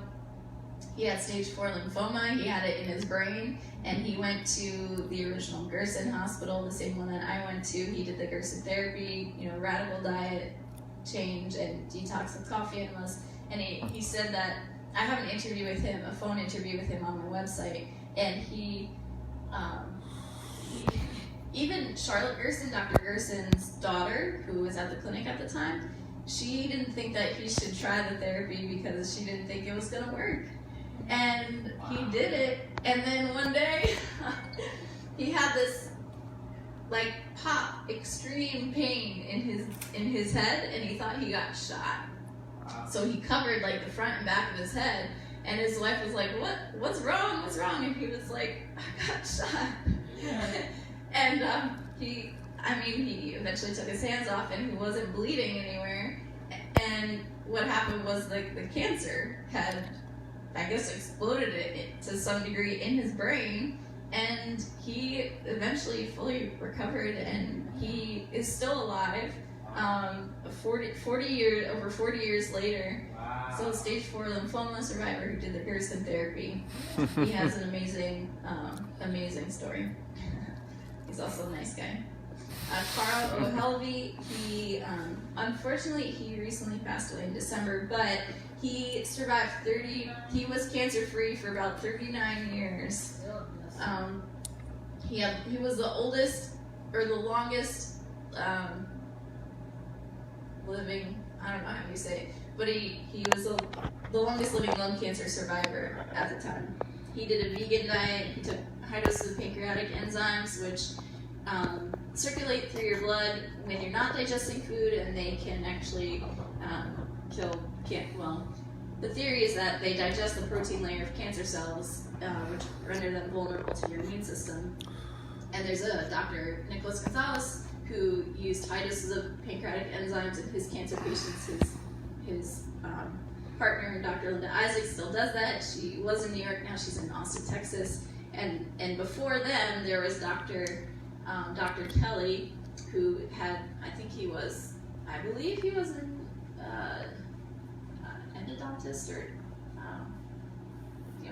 He had stage 4 lymphoma. He had it in his brain, and he went to the original Gerson hospital, the same one that I went to. He did the Gerson therapy, radical diet change and detox with coffee enemas. And he said that I have an interview with him, a phone interview with him on my website, and he even Charlotte Gerson, Dr. Gerson's daughter, who was at the clinic at the time, she didn't think that he should try the therapy because she didn't think it was going to work. And he did it, and then one day he had this pop, extreme pain in his head, and he thought he got shot. So he covered the front and back of his head, and his wife was like, what's wrong? And he was like, I got shot. And he eventually took his hands off, and he wasn't bleeding anywhere. And what happened was the cancer had, I guess, exploded it to some degree in his brain, and he eventually fully recovered, and he is still alive. 40 years later. Wow. So stage 4 lymphoma survivor who did the Gerson therapy. He has an amazing story. He's also a nice guy. Carl O'Helvey, he unfortunately he recently passed away in December, but he survived he was cancer free for about 39 years. He was the oldest or the longest living, I don't know how you say it, but he was the longest living lung cancer survivor at the time. He did a vegan diet, he took high doses of pancreatic enzymes, which circulate through your blood when you're not digesting food, and they can actually the theory is that they digest the protein layer of cancer cells, which render them vulnerable to your immune system. And there's a Dr. Nicholas Gonzalez who used high doses of pancreatic enzymes in his cancer patients. His partner, Dr. Linda Isaacs, still does that. She was in New York, now she's in Austin, Texas. And before them, there was Dr. Kelly, who had, I believe he was an endodontist or,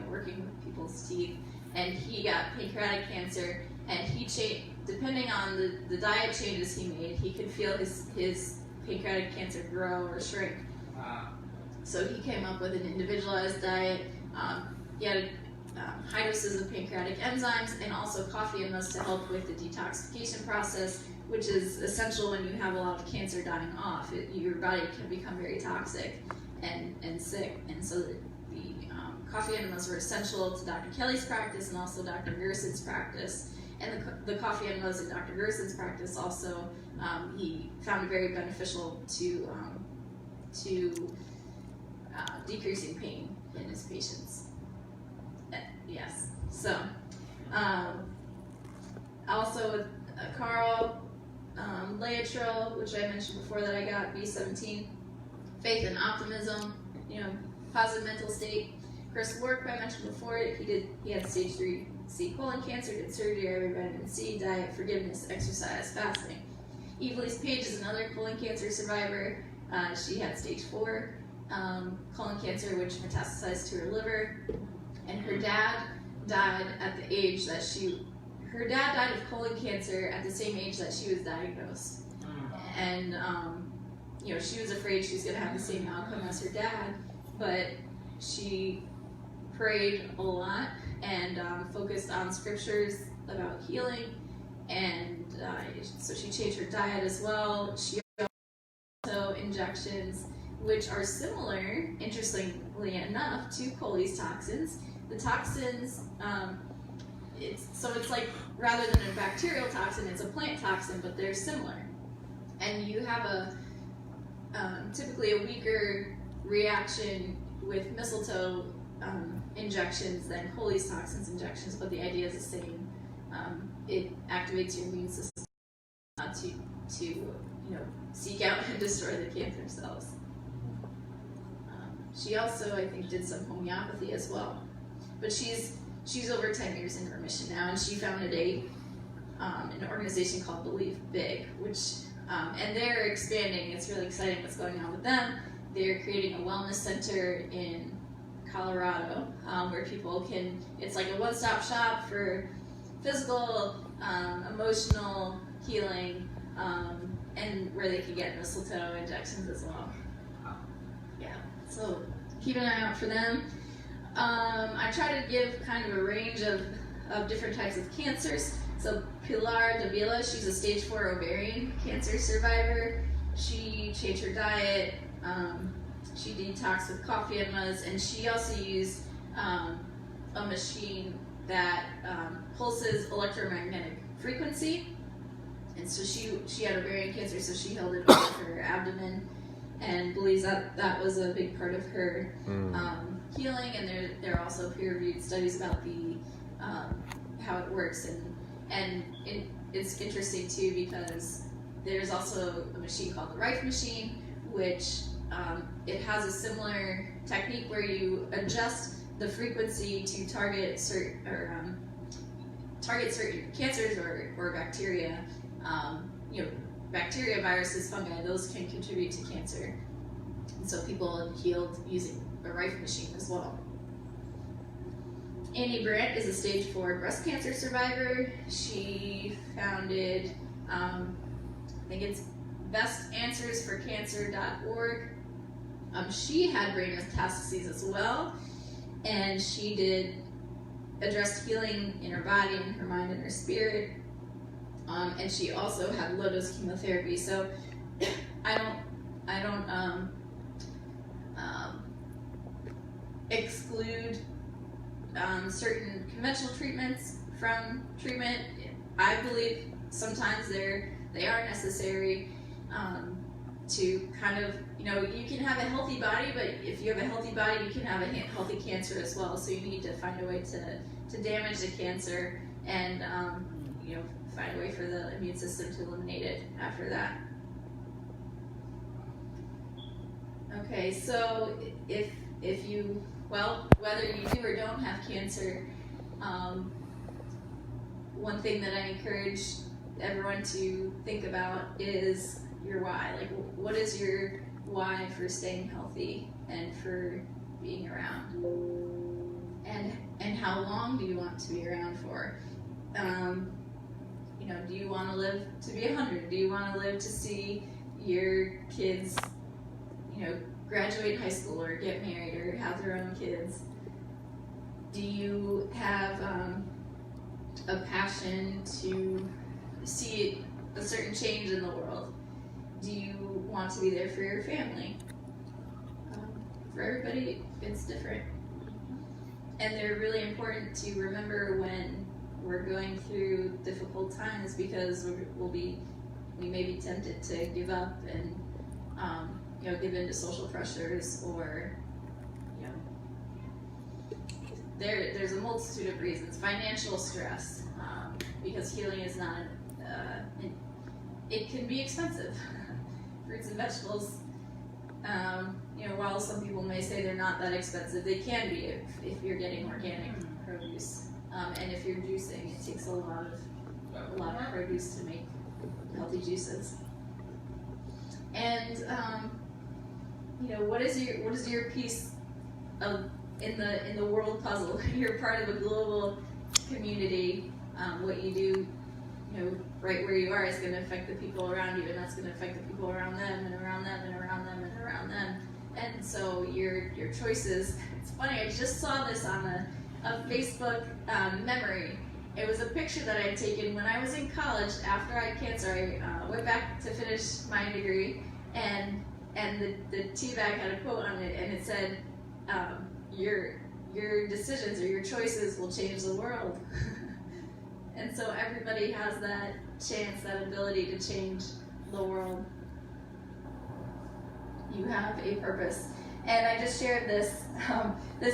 working with people's teeth. And he got pancreatic cancer, and he changed, depending on the diet changes he made, he could feel his pancreatic cancer grow or shrink. So he came up with an individualized diet. He had high doses of pancreatic enzymes and also coffee in those to help with the detoxification process, which is essential when you have a lot of cancer dying off. Your body can become very toxic and sick, and so the coffee enemas were essential to Dr. Kelly's practice and also Dr. Gerson's practice. And the coffee enemas in Dr. Gerson's practice also, he found very beneficial to decreasing pain in his patients. Yes. So, also Carl Laetrile, which I mentioned before that I got, B17, faith and optimism, positive mental state. Chris Work, I mentioned before, he had stage 3C colon cancer, did surgery, every vitamin C, diet, forgiveness, exercise, fasting. Evelise Page is another colon cancer survivor. She had stage 4 colon cancer, which metastasized to her liver, and her dad died at the age that her dad died of colon cancer at the same age that she was diagnosed. And, she was afraid she was going to have the same outcome as her dad, but she prayed a lot and focused on scriptures about healing, and so she changed her diet as well. She also injections, which are similar, interestingly enough, to Coley's toxins. The toxins, it's like, rather than a bacterial toxin, it's a plant toxin, but they're similar. And you have typically a weaker reaction with mistletoe injections than Coley's toxins injections, but the idea is the same. It activates your immune system to seek out and destroy the cancer cells. She also, I think, did some homeopathy as well, but she's over 10 years in remission now, and she founded an organization called Believe Big, which and they're expanding. It's really exciting what's going on with them. They're creating a wellness center in Colorado, where people can, it's like a one-stop shop for physical, emotional healing, and where they can get mistletoe injections as well. Yeah, so keep an eye out for them. I try to give kind of a range of different types of cancers. So Pilar Davila, she's a stage 4 ovarian cancer survivor. She changed her diet. She detoxed with coffee enemas, and she also used a machine that pulses electromagnetic frequency. And so she had ovarian cancer, so she held it over her abdomen, and believes that was a big part of her healing. And there are also peer-reviewed studies about how it works, and it's interesting too, because there's also a machine called the Rife machine, which it has a similar technique where you adjust the frequency to target certain cancers or bacteria. Bacteria, viruses, fungi, those can contribute to cancer. And so people have healed using a Rife machine as well. Annie Brandt is a stage 4 breast cancer survivor. She founded I think it's bestanswersforcancer.org. She had brain metastases as well, and she did addressed healing in her body, in her mind, and her spirit. And she also had low-dose chemotherapy. So I don't exclude certain conventional treatments from treatment. I believe sometimes they are necessary to kind of, you can have a healthy body, but if you have a healthy body, you can have a healthy cancer as well. So you need to find a way to damage the cancer and, find a way for the immune system to eliminate it after that. Okay, so if you, whether you do or don't have cancer, one thing that I encourage everyone to think about is your why. Like, what is your why for staying healthy and for being around? And how long do you want to be around for? Do you want to live to be 100? Do you want to live to see your kids, graduate high school or get married or have their own kids? Do you have a passion to see a certain change in the world? Do you want to be there for your family? For everybody, it's different. And they're really important to remember when we're going through difficult times, because we may be tempted to give up and give in to social pressures, or there's a multitude of reasons. Financial stress, because healing is not it can be expensive. Fruits and vegetables, while some people may say they're not that expensive, they can be if you're getting organic produce. And if you're juicing, it takes a lot of produce to make healthy juices. And what is your piece of in the world puzzle? You're part of a global community. What you do, right where you are is going to affect the people around you, and that's going to affect the people around them, and around them, and around them, and around them. And so your choices. It's funny. I just saw this on a Facebook memory. It was a picture that I'd taken when I was in college after I had cancer. I went back to finish my degree, and the tea bag had a quote on it, and it said, "Your decisions or your choices will change the world." And so everybody has that chance, that ability to change the world. You have a purpose. And I just shared this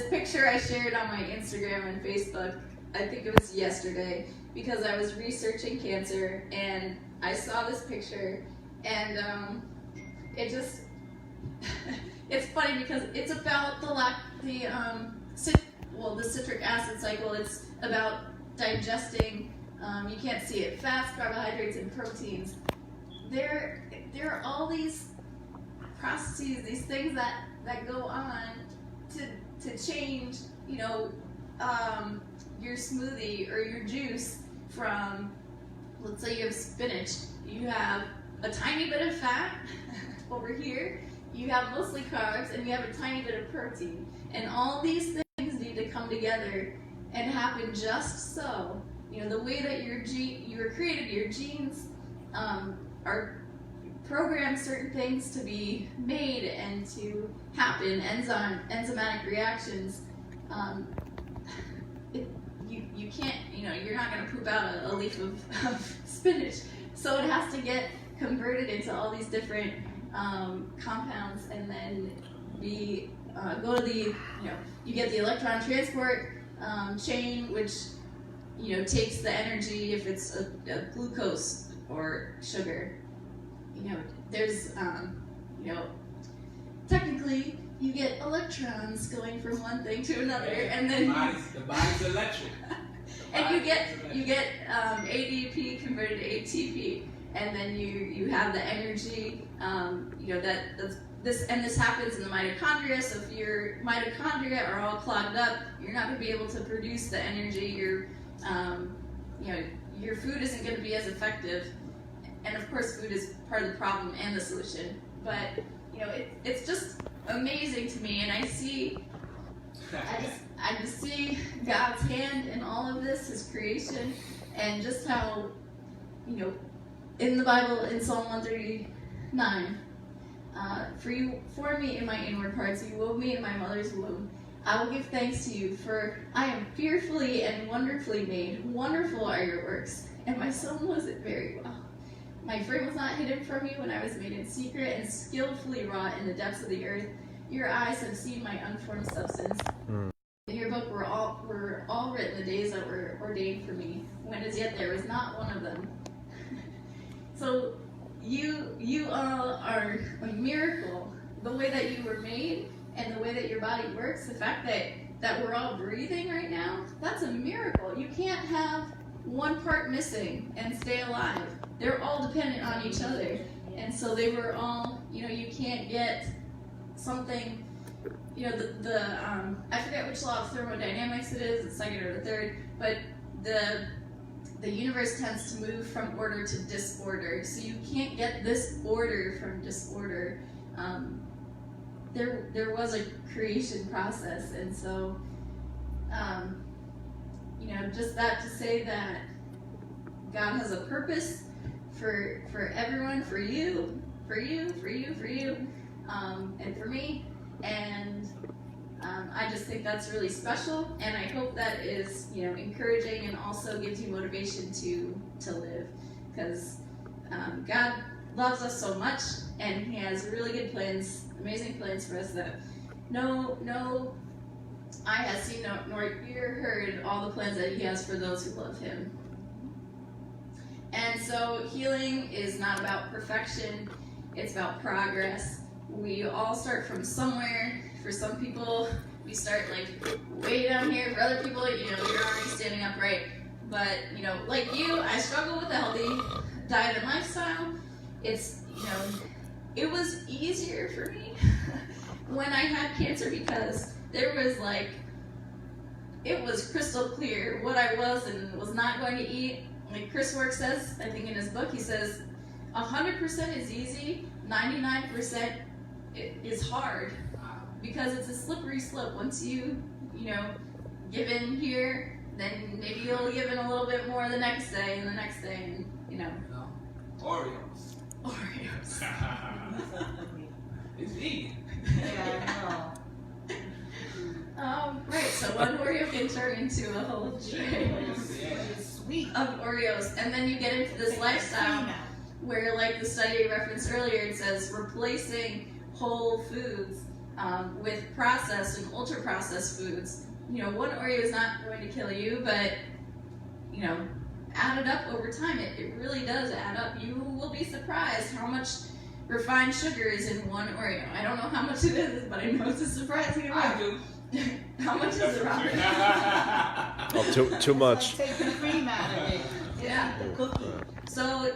picture I shared on my Instagram and Facebook. I think it was yesterday, because I was researching cancer and I saw this picture, and it just it's funny because it's about the citric acid cycle. It's about digesting. You can't see it. Fats, carbohydrates, and proteins. There are all these processes, these things that go on to change, your smoothie or your juice from, let's say you have spinach, you have a tiny bit of fat over here, you have mostly carbs, and you have a tiny bit of protein. And all these things need to come together and happen just so. The way that you were created, your genes are programmed certain things to be made and to happen, enzymatic reactions. You can't, you're not going to poop out a leaf of spinach. So it has to get converted into all these different compounds, and then go to the, you get the electron transport chain, which, takes the energy if it's a glucose or sugar. There's, technically you get electrons going from one thing to another, and then the body's electric. And you get ADP converted to ATP, and then you have the energy. This happens in the mitochondria. So if your mitochondria are all clogged up, you're not going to be able to produce the energy. Your food isn't going to be as effective, and of course food is part of the problem and the solution, but it's just amazing to me, and I just see God's hand in all of this, his creation, and just how, in the Bible, in Psalm 139, for you formed me in my inward parts, you wove me in my mother's womb. I will give thanks to you, for I am fearfully and wonderfully made. Wonderful are your works, and my soul knows it very well. My frame was not hidden from you when I was made in secret and skillfully wrought in the depths of the earth. Your eyes have seen my unformed substance. In your book were all written the days that were ordained for me, when as yet there was not one of them. So you all are a miracle. The way that you were made and the way that your body works, the fact that we're all breathing right now, that's a miracle. You can't have one part missing and stay alive. They're all dependent on each other. And so they were all, you can't get something, I forget which law of thermodynamics it is, the second or the third, but the universe tends to move from order to disorder. So you can't get this order from disorder. There was a creation process, and so, just that to say that God has a purpose for everyone, for you, and for me, and I just think that's really special, and I hope that is, encouraging and also gives you motivation to live, because God loves us so much, and he has really good plans, amazing plans for us that no eye has seen, nor ear heard all the plans that he has for those who love him. And so healing is not about perfection, it's about progress. We all start from somewhere. For some people, we start way down here. For other people, you're already standing upright. But, like you, I struggle with a healthy diet and lifestyle. It's, it was easier for me when I had cancer, because there was it was crystal clear what I was and was not going to eat. Like Chris Work says, I think in his book, he says, 100% is easy, 99% is hard, because it's a slippery slope. Once you give in here, then maybe you'll give in a little bit more the next day and the next day, and Oreos. It's vegan. Yeah, right, so one Oreo can turn into a whole tray it's sweet. of Oreos, and then you get into this lifestyle where, like the study I referenced earlier, it says replacing whole foods with processed and ultra-processed foods. One Oreo is not going to kill you, but, add it up over time. It really does add up. You will be surprised how much refined sugar is in one Oreo. I don't know how much it is, but I know it's a surprising amount. I do. How much is it, Robert? Oh, too much. Take the cream out of it. Yeah. The cookie. So,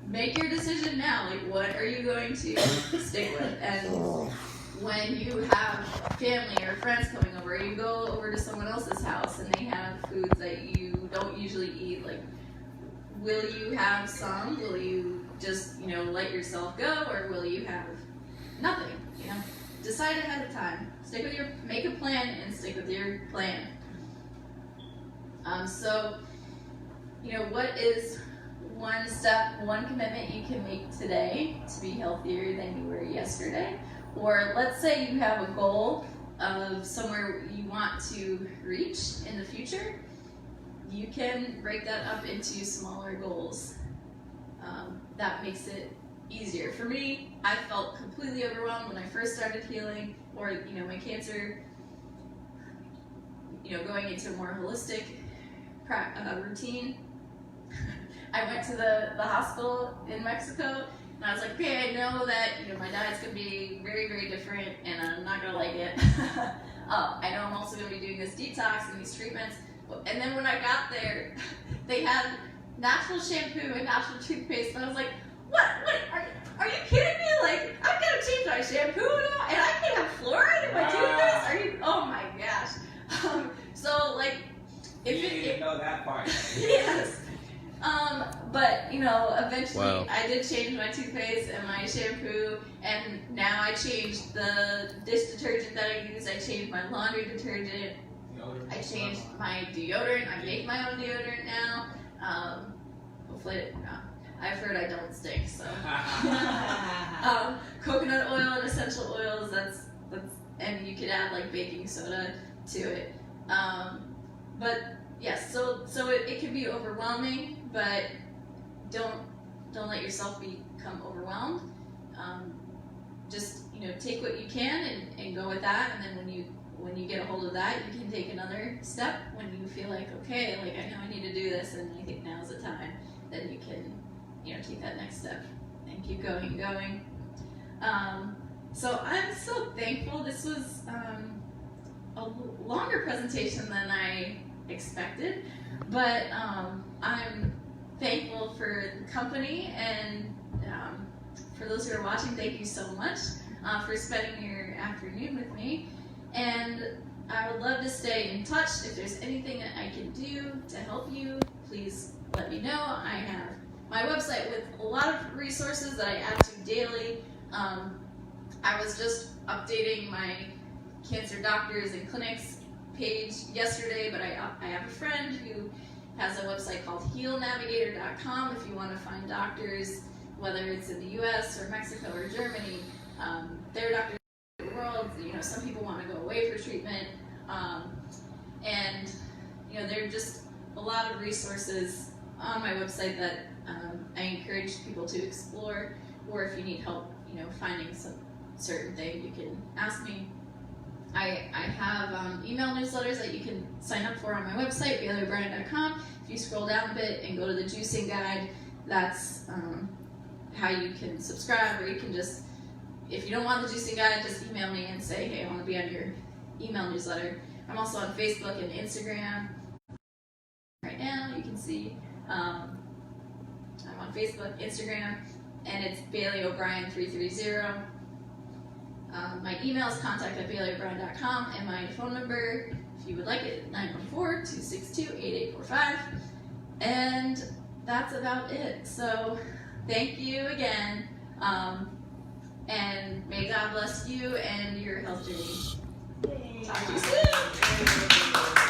make your decision now. What are you going to stick with? And when you have family or friends coming over, you go over to someone else's house and they have foods that you don't usually eat, will you have some? Will you just, let yourself go, or will you have nothing? Decide ahead of time. Make a plan and stick with your plan. So, what is one step, one commitment you can make today to be healthier than you were yesterday? Or let's say you have a goal of somewhere you want to reach in the future. You can break that up into smaller goals. That makes it easier. For me, I felt completely overwhelmed when I first started healing, or my cancer, going into a more holistic routine. I went to the hospital in Mexico, and I was like, okay, I know that my diet's gonna be very, very different, and I'm not gonna like it. I know I'm also gonna be doing this detox and these treatments. And then when I got there, they had natural shampoo and natural toothpaste, and I was like, what are you kidding me? I've got to change my shampoo now, and I can't have fluoride in my toothpaste? Oh my gosh. So, You didn't even know that part. Yes. But you know, eventually Wow. I did change my toothpaste and my shampoo, and now I changed the dish detergent that I use. I changed my laundry detergent. I changed my deodorant. I make my own deodorant now. Hopefully, I've heard I don't stink. So, coconut oil and essential oils. That's and you could add like baking soda to it. But yes, so it can be overwhelming, but don't let yourself become overwhelmed. Just take what you can and go with that, and then when you get a hold of that, you can take another step when you feel like, okay, like I know I need to do this and I think now's the time. Then you can take that next step and keep going and going. So I'm so thankful. This was a longer presentation than I expected, but I'm thankful for the company, and for those who are watching, thank you so much for spending your afternoon with me. And I would love to stay in touch. If there's anything that I can do to help you, please let me know. I have my website with a lot of resources that I add to daily. I was just updating my cancer doctors and clinics page yesterday, but I have a friend who has a website called healnavigator.com if you want to find doctors, whether it's in the US or Mexico or Germany. They're doctors in the world. Some people want to go away for treatment. And there are just a lot of resources on my website that I encourage people to explore, or if you need help, finding some certain thing, you can ask me. I have email newsletters that you can sign up for on my website, BaileyO'Brien.com. If you scroll down a bit and go to the juicing guide, that's how you can subscribe, or you can just, if you don't want the juicing guide, just email me and say, hey, I want to be on your email newsletter. I'm also on Facebook and Instagram. Right now, you can see I'm on Facebook, Instagram, and it's Bailey O'Brien 330. My email is contact@BaileyO'Brien.com, and my phone number, if you would like it, 914-262-8845. And that's about it. So thank you again, and may God bless you and your health journey. Talk to you soon.